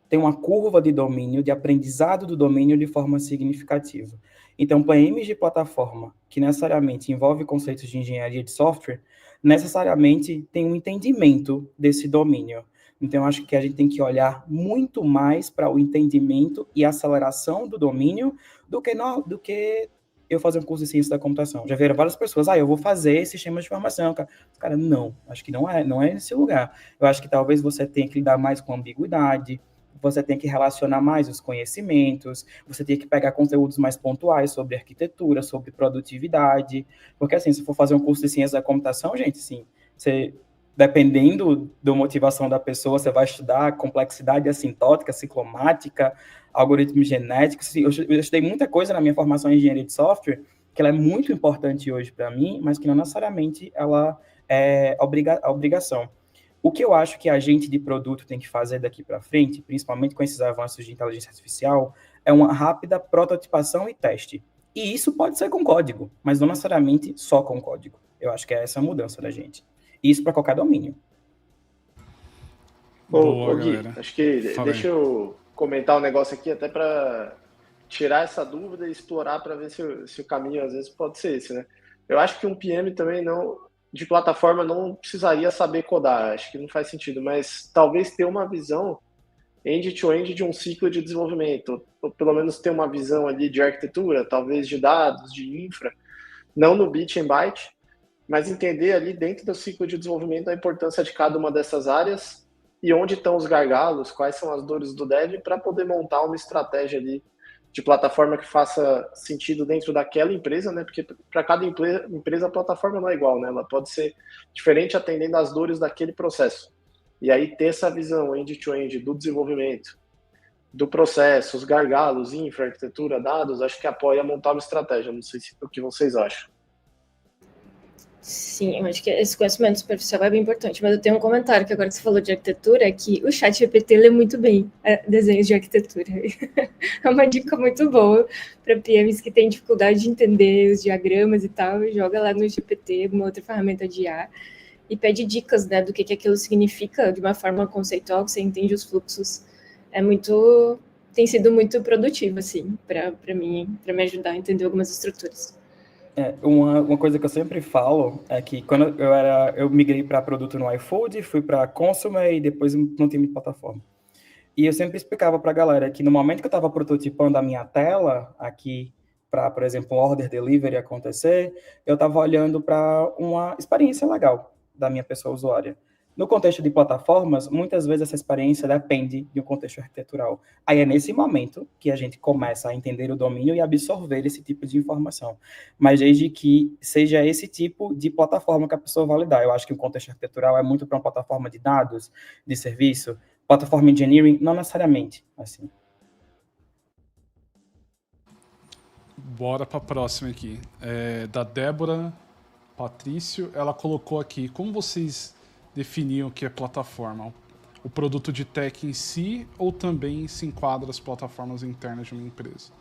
ter uma curva de domínio, de aprendizado do domínio de forma significativa. Então, PMs de plataforma, que necessariamente envolve conceitos de engenharia de software, necessariamente tem um entendimento desse domínio. Então, acho que a gente tem que olhar muito mais para o entendimento e aceleração do domínio do que eu fazer um curso de ciência da computação. Já viram várias pessoas, eu vou fazer sistemas de informação. Cara, não, acho que não é nesse lugar. Eu acho que talvez você tenha que lidar mais com ambiguidade, você tem que relacionar mais os conhecimentos, você tem que pegar conteúdos mais pontuais sobre arquitetura, sobre produtividade, porque assim, se for fazer um curso de ciência da computação, gente, sim, você, dependendo da motivação da pessoa, você vai estudar complexidade assintótica, ciclomática, algoritmos genéticos. Eu estudei muita coisa na minha formação em engenharia de software, que ela é muito importante hoje para mim, mas que não necessariamente ela é obrigação. O que eu acho que a gente de produto tem que fazer daqui para frente, principalmente com esses avanços de inteligência artificial, é uma rápida prototipação e teste. E isso pode ser com código, mas não necessariamente só com código. Eu acho que é essa a mudança da gente. Isso para qualquer domínio. Boa, Gui, galera. acho que deixa eu comentar um negócio aqui até para tirar essa dúvida e explorar para ver se o caminho às vezes pode ser esse, né? Eu acho que um PM também de plataforma não precisaria saber codar, acho que não faz sentido, mas talvez ter uma visão end-to-end de um ciclo de desenvolvimento, ou pelo menos ter uma visão ali de arquitetura, talvez de dados, de infra, não no bit and byte, mas entender ali dentro do ciclo de desenvolvimento a importância de cada uma dessas áreas e onde estão os gargalos, quais são as dores do dev, para poder montar uma estratégia ali de plataforma que faça sentido dentro daquela empresa, né? Porque para cada empresa a plataforma não é igual, né? Ela pode ser diferente atendendo às dores daquele processo. E aí ter essa visão end-to-end do desenvolvimento, do processo, os gargalos, infra, arquitetura, dados, acho que apoia montar uma estratégia. Não sei o que vocês acham. Sim, eu acho que esse conhecimento superficial é bem importante, mas eu tenho um comentário que agora que você falou de arquitetura, é que o ChatGPT lê muito bem desenhos de arquitetura. É uma dica muito boa para PMs que têm dificuldade de entender os diagramas e tal, joga lá no GPT, uma outra ferramenta de IA, e pede dicas, né, do que aquilo significa de uma forma conceitual, que você entende os fluxos. Tem sido muito produtivo, assim, para mim, para me ajudar a entender algumas estruturas. Uma coisa que eu sempre falo é que quando eu migrei para produto no iFood, fui para Consumer e depois no time de plataforma. E eu sempre explicava para a galera que no momento que eu estava prototipando a minha tela aqui para, por exemplo, um order delivery acontecer, eu estava olhando para uma experiência legal da minha pessoa usuária. No contexto de plataformas, muitas vezes essa experiência depende de um contexto arquitetural. Aí é nesse momento que a gente começa a entender o domínio e absorver esse tipo de informação. Mas desde que seja esse tipo de plataforma que a pessoa vai lidar. Eu acho que o contexto arquitetural é muito para uma plataforma de dados, de serviço. Plataforma engineering, não necessariamente, assim. Bora para a próxima aqui. Da Débora Patrício, ela colocou aqui, como vocês definiam o que é plataforma? o produto de tech em si ou também se enquadra as plataformas internas de uma empresa?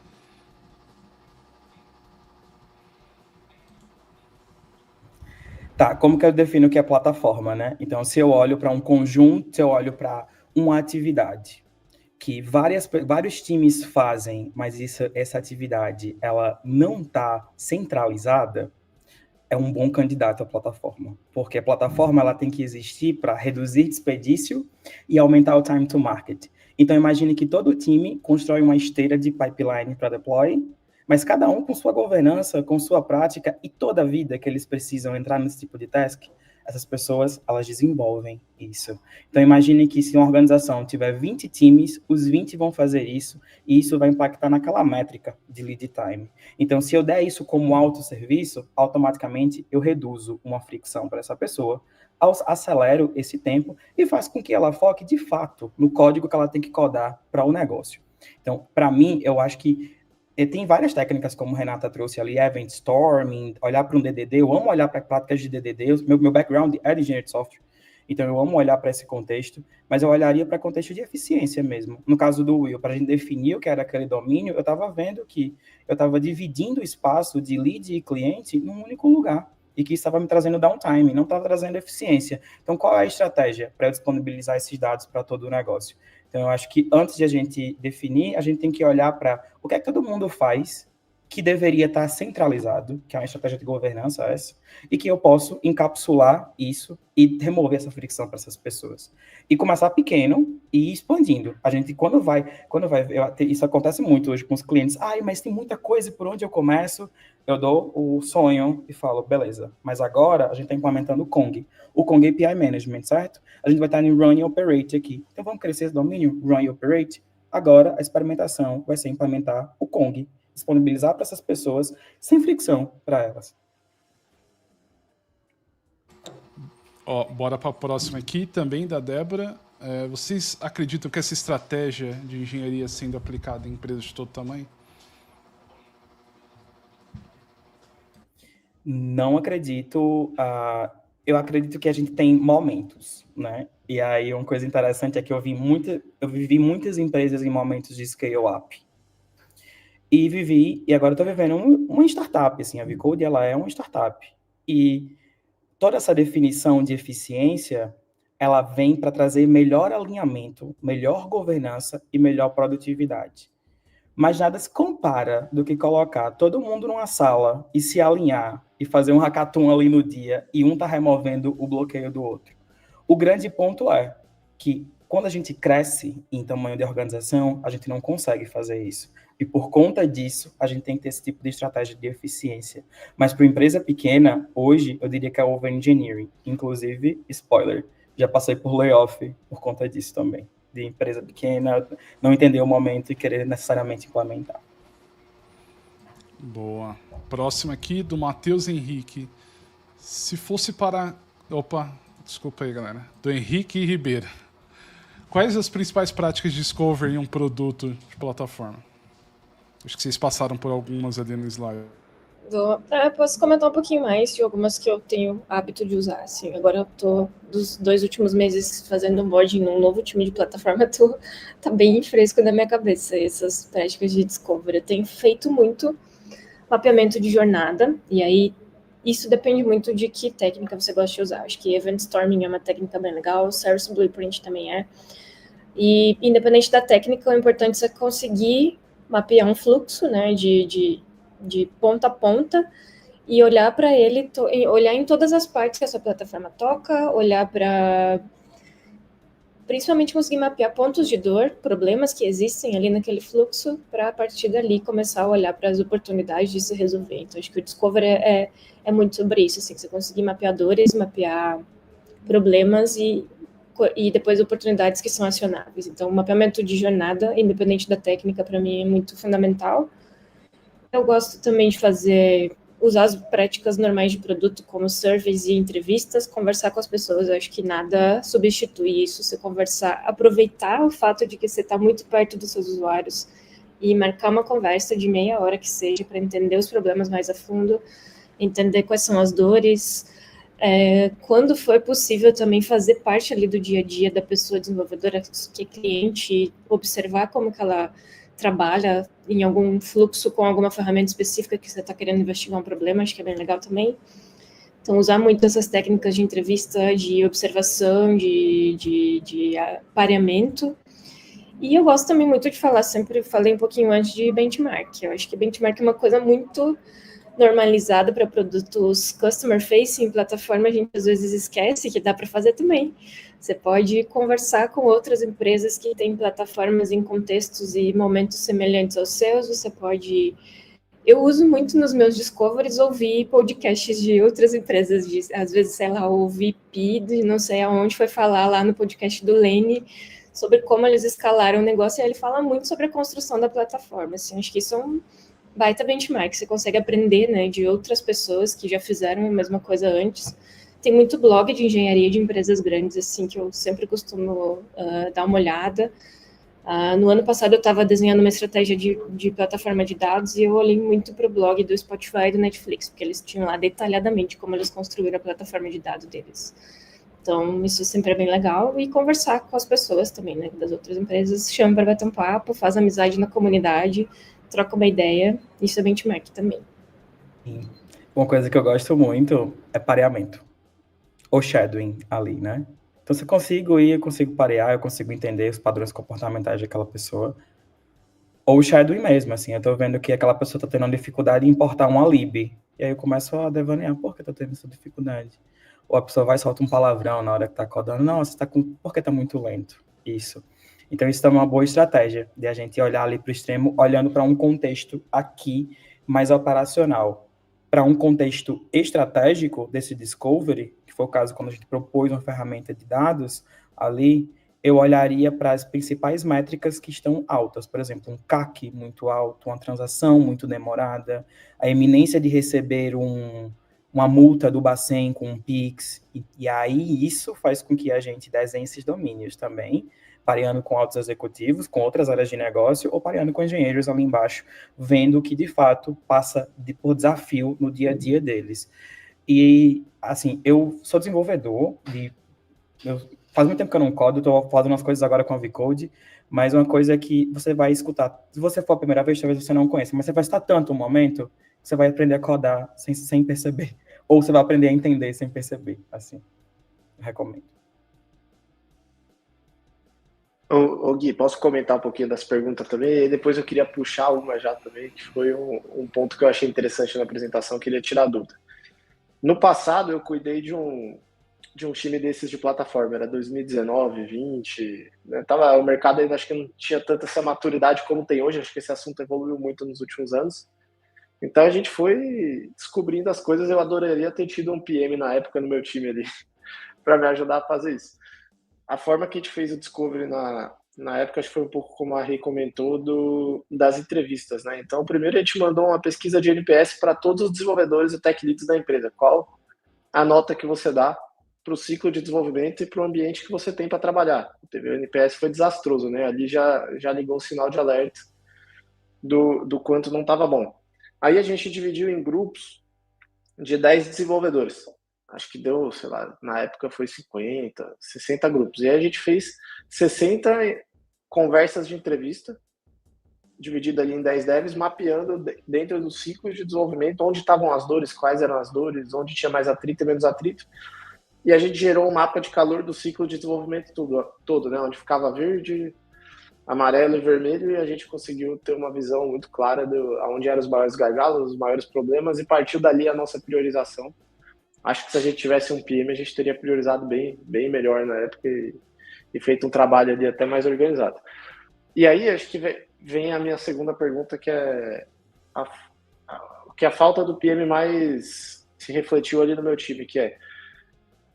Tá, como que eu defino o que é plataforma, né? Então, se eu olho para um conjunto, se eu olho para uma atividade que vários times fazem, mas essa atividade ela não está centralizada, é um bom candidato à plataforma, porque a plataforma ela tem que existir para reduzir desperdício e aumentar o time to market. Então, imagine que todo time constrói uma esteira de pipeline para deploy, mas cada um com sua governança, com sua prática e toda a vida que eles precisam entrar nesse tipo de task, essas pessoas, elas desenvolvem isso. Então, imagine que se uma organização tiver 20 times, os 20 vão fazer isso, e isso vai impactar naquela métrica de lead time. Então, se eu der isso como autosserviço, automaticamente eu reduzo uma fricção para essa pessoa, acelero esse tempo e faz com que ela foque, de fato, no código que ela tem que codar para o negócio. Então, para mim, eu acho que tem várias técnicas, como a Renata trouxe ali, event storming, olhar para um DDD, eu amo olhar para práticas de DDD, meu background é de engenharia de software, então eu amo olhar para esse contexto, mas eu olharia para contexto de eficiência mesmo. No caso do Will, para a gente definir o que era aquele domínio, eu estava vendo que eu estava dividindo o espaço de lead e cliente num único lugar, e que isso estava me trazendo downtime, não estava trazendo eficiência. Então, qual é a estratégia para eu disponibilizar esses dados para todo o negócio? Então, eu acho que antes de a gente definir, a gente tem que olhar para o que é que todo mundo faz que deveria estar centralizado, que é uma estratégia de governança essa, e que eu posso encapsular isso e remover essa fricção para essas pessoas. E começar pequeno e ir expandindo. A gente, quando vai isso acontece muito hoje com os clientes, mas tem muita coisa por onde eu começo, eu dou o sonho e falo, beleza, mas agora a gente está implementando o Kong API Management, certo? A gente vai estar no Run e Operate aqui. Então vamos crescer esse domínio, Run e Operate. Agora a experimentação vai ser implementar o Kong, disponibilizar para essas pessoas sem fricção para elas. Bora para a próxima aqui, também da Débora. Vocês acreditam que essa estratégia de engenharia sendo aplicada em empresas de todo tamanho? Não acredito. Eu acredito que a gente tem momentos, né? E aí uma coisa interessante é que eu vivi muitas empresas em momentos de scale-up. E agora estou vivendo uma startup, assim, a VCode, ela é uma startup. E toda essa definição de eficiência, ela vem para trazer melhor alinhamento, melhor governança e melhor produtividade. Mas nada se compara do que colocar todo mundo numa sala e se alinhar e fazer um hackathon ali no dia e um tá removendo o bloqueio do outro. O grande ponto é que quando a gente cresce em tamanho de organização, a gente não consegue fazer isso. E por conta disso, a gente tem que ter esse tipo de estratégia de eficiência. Mas para uma empresa pequena, hoje, eu diria que é over-engineering. Inclusive, spoiler, já passei por layoff por conta disso também. De empresa pequena, não entender o momento e querer necessariamente implementar. Boa. Próxima aqui, do Matheus Henrique. Se fosse para... Opa, desculpa aí, galera. Do Henrique Ribeiro. Quais as principais práticas de discovery em um produto de plataforma? Acho que vocês passaram por algumas ali no slide. Posso comentar um pouquinho mais de algumas que eu tenho hábito de usar. Assim, agora eu tô, dos 2 últimos meses, fazendo onboarding num novo time de plataforma, tá bem fresco na minha cabeça essas práticas de discovery. Eu tenho feito muito mapeamento de jornada, e aí isso depende muito de que técnica você gosta de usar. Acho que Event Storming é uma técnica bem legal, Service Blueprint também é. E, independente da técnica, o importante é você conseguir mapear um fluxo, né, de ponta a ponta e olhar para ele, olhar em todas as partes que a sua plataforma toca, olhar para, principalmente, conseguir mapear pontos de dor, problemas que existem ali naquele fluxo, para a partir dali começar a olhar para as oportunidades de se resolver. Então, acho que o Discovery é muito sobre isso, assim, você conseguir mapear dores, mapear problemas e depois oportunidades que são acionáveis. Então, o mapeamento de jornada, independente da técnica, para mim é muito fundamental. Eu gosto também de usar as práticas normais de produto, como surveys e entrevistas, conversar com as pessoas. Eu acho que nada substitui isso, você conversar, aproveitar o fato de que você está muito perto dos seus usuários e marcar uma conversa de meia hora que seja, para entender os problemas mais a fundo, entender quais são as dores, quando foi possível também fazer parte ali do dia a dia da pessoa desenvolvedora, que é cliente, observar como que ela trabalha em algum fluxo com alguma ferramenta específica que você está querendo investigar um problema, acho que é bem legal também. Então, usar muito essas técnicas de entrevista, de observação, de pareamento. E eu gosto também muito de falar, sempre falei um pouquinho antes de benchmark. Eu acho que benchmark é uma coisa muito normalizada para produtos customer facing, plataforma, a gente às vezes esquece que dá para fazer também. Você pode conversar com outras empresas que têm plataformas em contextos e momentos semelhantes aos seus, você pode... Eu uso muito nos meus discoveries ouvir podcasts de outras empresas, às vezes, sei lá, o VP de não sei aonde foi falar lá no podcast do Lene sobre como eles escalaram o negócio, e ele fala muito sobre a construção da plataforma, assim, acho que isso é um baita benchmark, você consegue aprender, né, de outras pessoas que já fizeram a mesma coisa antes. Tem muito blog de engenharia de empresas grandes, assim, que eu sempre costumo dar uma olhada. No ano passado eu estava desenhando uma estratégia de plataforma de dados e eu olhei muito para o blog do Spotify e do Netflix, porque eles tinham lá detalhadamente como eles construíram a plataforma de dados deles. Então, isso sempre é bem legal. E conversar com as pessoas também, né, das outras empresas. Chama para bater um papo, faz amizade na comunidade, troca uma ideia. Isso é benchmark também. Sim. Uma coisa que eu gosto muito é pareamento. Ou shadowing ali, né? Então, se eu consigo ir, eu consigo parear, eu consigo entender os padrões comportamentais daquela pessoa. Ou o shadowing mesmo, assim, eu tô vendo que aquela pessoa tá tendo uma dificuldade em importar um lib. E aí eu começo a devanear, por que tá tendo essa dificuldade? Ou a pessoa vai e solta um palavrão na hora que tá codando, não, você tá com... por que tá muito lento? Isso. Então isso também é uma boa estratégia, de a gente olhar ali pro extremo, olhando para um contexto aqui mais operacional. Para um contexto estratégico desse discovery, que foi o caso quando a gente propôs uma ferramenta de dados ali, eu olharia para as principais métricas que estão altas. Por exemplo, um CAC muito alto, uma transação muito demorada, a iminência de receber uma multa do Bacen com um Pix. E aí isso faz com que a gente desenhe esses domínios também, pareando com altos executivos, com outras áreas de negócio, ou pareando com engenheiros ali embaixo, vendo o que de fato passa por desafio no dia a dia deles. E, assim, eu sou desenvolvedor, faz muito tempo que eu não codo, estou fazendo umas coisas agora com a VCode, mas uma coisa é que você vai escutar, se você for a primeira vez, talvez você não conheça, mas você vai estar tanto um momento, que você vai aprender a codar sem perceber, ou você vai aprender a entender sem perceber, assim, eu recomendo. Ô Gui, posso comentar um pouquinho das perguntas também? E depois eu queria puxar uma já também, que foi um ponto que eu achei interessante na apresentação, queria tirar dúvida. No passado, eu cuidei de um time desses de plataforma, era 2019, 20, né? O mercado ainda acho que não tinha tanta essa maturidade como tem hoje, acho que esse assunto evoluiu muito nos últimos anos. Então a gente foi descobrindo as coisas, eu adoraria ter tido um PM na época no meu time ali, para me ajudar a fazer isso. A forma que a gente fez o Discovery na época, acho que foi um pouco como a Rei comentou, das entrevistas, né? Então, primeiro a gente mandou uma pesquisa de NPS para todos os desenvolvedores e tech leads da empresa. Qual a nota que você dá para o ciclo de desenvolvimento e para o ambiente que você tem para trabalhar? O NPS foi desastroso, né? Ali já ligou um sinal de alerta do quanto não estava bom. Aí a gente dividiu em grupos de 10 desenvolvedores. Acho que deu, sei lá, na época foi 50, 60 grupos. E aí a gente fez 60 conversas de entrevista, dividido ali em 10 devs, mapeando dentro dos ciclos de desenvolvimento onde estavam as dores, quais eram as dores, onde tinha mais atrito e menos atrito. E a gente gerou um mapa de calor do ciclo de desenvolvimento todo, né? Onde ficava verde, amarelo e vermelho, e a gente conseguiu ter uma visão muito clara de onde eram os maiores gargalos, os maiores problemas, e partiu dali a nossa priorização. Acho que se a gente tivesse um PM, a gente teria priorizado bem melhor na época e feito um trabalho ali até mais organizado. E aí, acho que vem a minha segunda pergunta, que é a falta do PM mais se refletiu ali no meu time, que é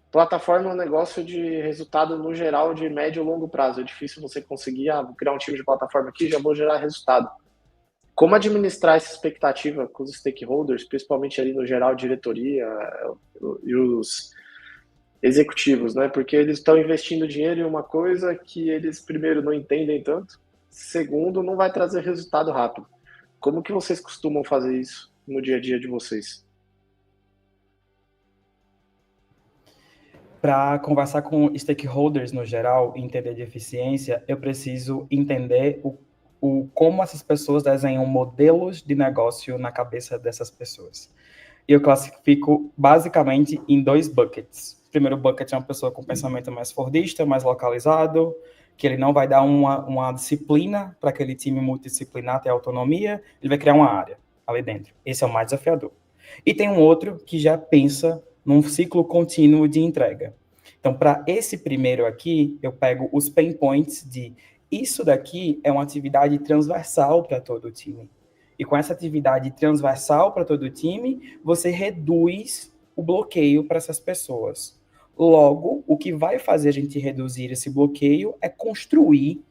plataforma é um negócio de resultado no geral de médio e longo prazo. É difícil você conseguir vou criar um time de plataforma aqui, já vou gerar resultado. Como administrar essa expectativa com os stakeholders, principalmente ali no geral, diretoria e os executivos, né? Porque eles estão investindo dinheiro em uma coisa que eles, primeiro, não entendem tanto, segundo, não vai trazer resultado rápido. Como que vocês costumam fazer isso no dia a dia de vocês? para conversar com stakeholders no geral e entender de eficiência, eu preciso entender como essas pessoas desenham modelos de negócio na cabeça dessas pessoas. E eu classifico basicamente em 2 buckets. O primeiro bucket é uma pessoa com pensamento mais fordista, mais localizado, que ele não vai dar uma disciplina para aquele time multidisciplinar ter autonomia, ele vai criar uma área ali dentro. Esse é o mais desafiador. E tem um outro que já pensa num ciclo contínuo de entrega. Então, para esse primeiro aqui, eu pego os pain points de isso daqui é uma atividade transversal para todo o time. E com essa atividade transversal para todo o time, você reduz o bloqueio para essas pessoas. Logo, o que vai fazer a gente reduzir esse bloqueio é construir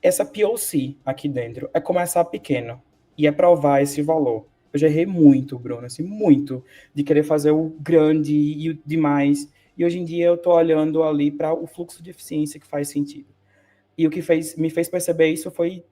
essa POC aqui dentro. É começar pequeno e é provar esse valor. Eu já errei muito, Bruno, assim, muito, de querer fazer o grande e o demais. E hoje em dia eu estou olhando ali para o fluxo de eficiência que faz sentido. E o que me fez perceber isso foi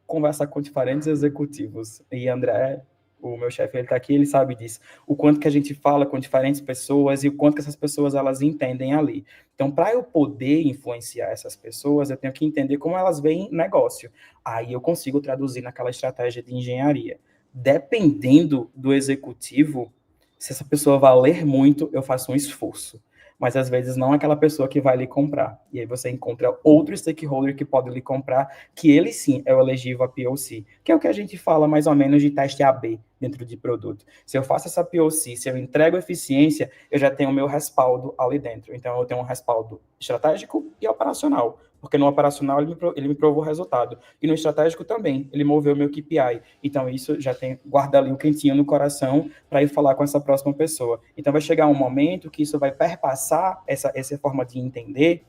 conversar com diferentes executivos. E André, o meu chefe, ele está aqui, ele sabe disso. O quanto que a gente fala com diferentes pessoas e o quanto que essas pessoas, elas entendem ali. Então, para eu poder influenciar essas pessoas, eu tenho que entender como elas veem negócio. Aí eu consigo traduzir naquela estratégia de engenharia. Dependendo do executivo, se essa pessoa valer muito, eu faço um esforço. Mas às vezes não é aquela pessoa que vai lhe comprar. E aí você encontra outro stakeholder que pode lhe comprar, que ele sim é o elegível a POC, que é o que a gente fala mais ou menos de teste AB dentro de produto. Se eu faço essa POC, se eu entrego eficiência, eu já tenho o meu respaldo ali dentro. Então eu tenho um respaldo estratégico e operacional, porque no operacional ele me provou o resultado. E no estratégico também, ele moveu o meu KPI. Então isso já tem, guarda ali um quentinho no coração para ir falar com essa próxima pessoa. Então vai chegar um momento que isso vai perpassar essa forma de entender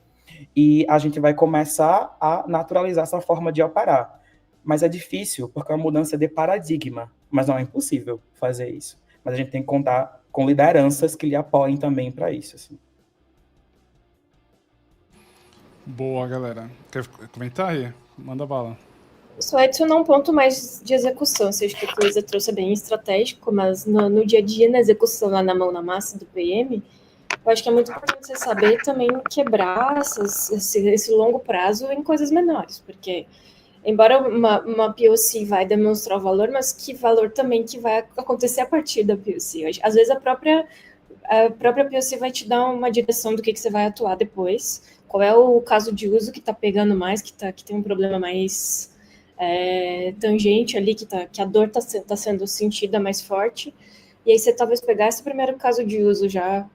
e a gente vai começar a naturalizar essa forma de operar. Mas é difícil, porque é uma mudança de paradigma, mas não é impossível fazer isso. Mas a gente tem que contar com lideranças que lhe apoiem também para isso, assim. Boa, galera. Quer comentar aí? Manda bala. Só adicionar um ponto mais de execução. Você acha que a coisa trouxe bem estratégico, mas no dia a dia, na execução, lá na mão, na massa do PM, eu acho que é muito importante você saber também quebrar esse longo prazo em coisas menores, porque embora uma POC vai demonstrar o valor, mas que valor também que vai acontecer a partir da POC. Às vezes a própria POC vai te dar uma direção do que você vai atuar depois, qual é o caso de uso que está pegando mais, que tem um problema mais tangente ali, que a dor está sendo sentida mais forte, e aí você talvez pegar esse primeiro caso de uso, já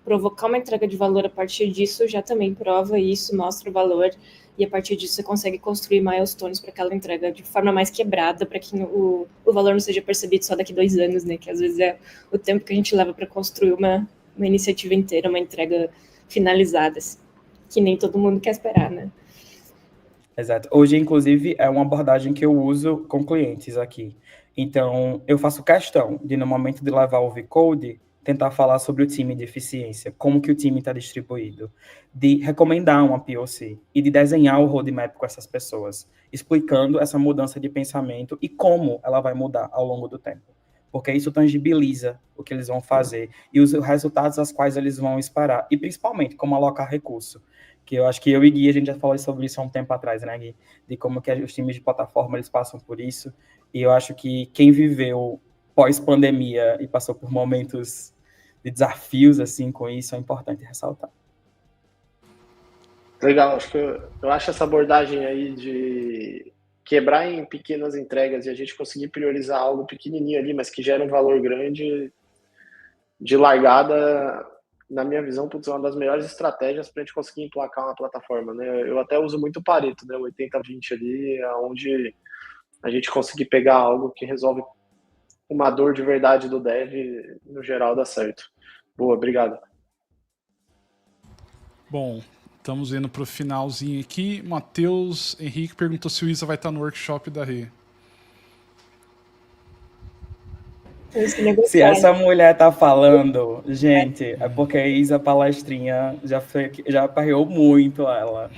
provocar uma entrega de valor a partir disso, já também prova isso, mostra o valor, e a partir disso você consegue construir milestones para aquela entrega de forma mais quebrada, para que o valor não seja percebido só daqui 2 anos, né, que às vezes é o tempo que a gente leva para construir uma iniciativa inteira, uma entrega finalizada, assim, que nem todo mundo quer esperar, né. Exato. Hoje, inclusive, é uma abordagem que eu uso com clientes aqui. Então, eu faço questão de, no momento de levar o V-Code, tentar falar sobre o time de eficiência, como que o time está distribuído, de recomendar uma POC e de desenhar o roadmap com essas pessoas, explicando essa mudança de pensamento e como ela vai mudar ao longo do tempo. Porque isso tangibiliza o que eles vão fazer e os resultados aos quais eles vão esperar. E, principalmente, como alocar recurso. Que eu acho que eu e Gui, a gente já falou sobre isso há um tempo atrás, né, Gui? De como que os times de plataforma, eles passam por isso. E eu acho que quem viveu pós-pandemia e passou por momentos de desafios, assim, com isso, é importante ressaltar. Legal, acho que eu acho essa abordagem aí de quebrar em pequenas entregas e a gente conseguir priorizar algo pequenininho ali, mas que gera um valor grande, de largada, na minha visão, é uma das melhores estratégias para a gente conseguir emplacar uma plataforma, né? Eu até uso muito o Pareto, né? O 80-20 ali, onde a gente conseguir pegar algo que resolve uma dor de verdade do dev, no geral dá certo. Boa, obrigado. Bom, estamos indo para o finalzinho aqui. Matheus Henrique perguntou se o Isa vai estar no workshop da Rê. Se essa mulher tá falando, gente, é porque a Isa Palestrinha já aperreou muito ela.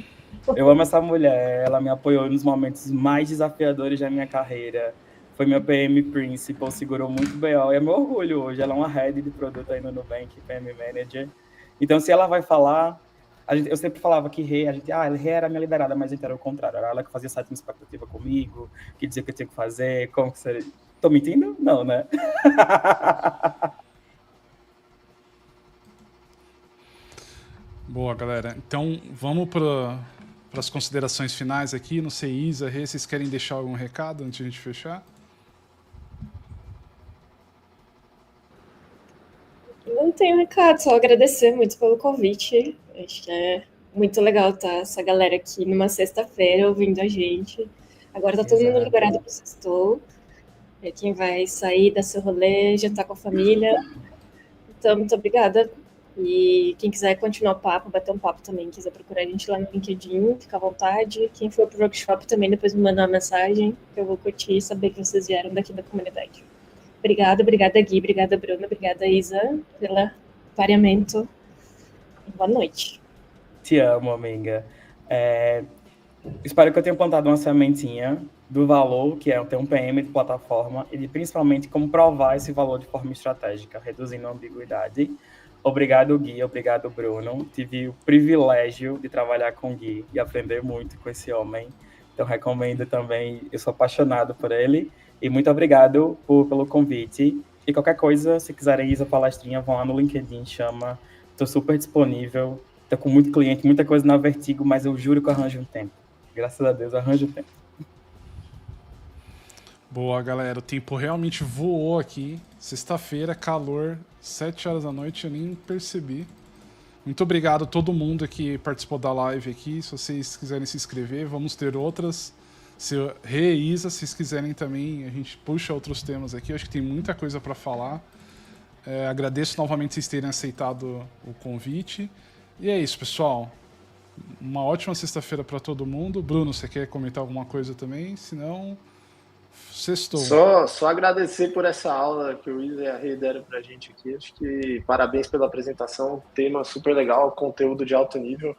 Eu amo essa mulher, ela me apoiou nos momentos mais desafiadores da minha carreira. Foi minha PM Principal, segurou muito BO, e é meu orgulho hoje. Ela é uma head de produto aí no Nubank, PM Manager. Então, se ela vai falar... eu sempre falava que Rê era a minha liderada, mas era o contrário. Era ela que fazia site de expectativa comigo, que dizia o que eu tinha que fazer, como que seria... Tô mentindo? Não, né? Boa, galera. Então, vamos para as considerações finais aqui. Não sei, Isa, Rê, vocês querem deixar algum recado antes de a gente fechar? Não tenho recado, só agradecer muito pelo convite. Acho que é muito legal estar essa galera aqui numa sexta-feira ouvindo a gente. Agora tá todo mundo Exato. liberado pro sextou. Quem vai sair, dar seu rolê, jantar com a família. Então, muito obrigada. E quem quiser continuar o papo, bater um papo também, quiser procurar a gente lá no LinkedIn, fica à vontade. Quem for pro workshop também, depois me manda uma mensagem, que eu vou curtir e saber que vocês vieram daqui da comunidade. Obrigada Gui, obrigada Bruna, obrigada Isa pelo pareamento. Boa noite. Te amo, amiga. Espero que eu tenha plantado uma sementinha do valor que é ter um PM de plataforma e de, principalmente, como provar esse valor de forma estratégica, reduzindo a ambiguidade. Obrigado, Gui. Obrigado, Bruno. Tive o privilégio de trabalhar com o Gui e aprender muito com esse homem. Então, recomendo também. Eu sou apaixonado por ele. E muito obrigado pelo convite. E qualquer coisa, se quiserem ir a palestrinha, vão lá no LinkedIn, chama. Estou super disponível. Estou com muito cliente, muita coisa na Vertigo, mas eu juro que eu arranjo um tempo. Graças a Deus, eu arranjo um tempo. Boa, galera. O tempo realmente voou aqui. Sexta-feira, calor, 7 horas da noite, eu nem percebi. Muito obrigado a todo mundo que participou da live aqui. Se vocês quiserem se inscrever, vamos ter outras. Se Rê e Isa, se vocês quiserem também, a gente puxa outros temas aqui. Eu acho que tem muita coisa para falar. Agradeço novamente vocês terem aceitado o convite. E é isso, pessoal. Uma ótima sexta-feira para todo mundo. Bruno, você quer comentar alguma coisa também? Se não, sextou. Só agradecer por essa aula que o Isa e a Rê deram pra gente aqui. Acho que parabéns pela apresentação. Tema super legal, conteúdo de alto nível.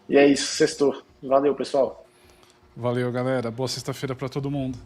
E é isso, sextou. Valeu, pessoal. Valeu, galera. Boa sexta-feira para todo mundo.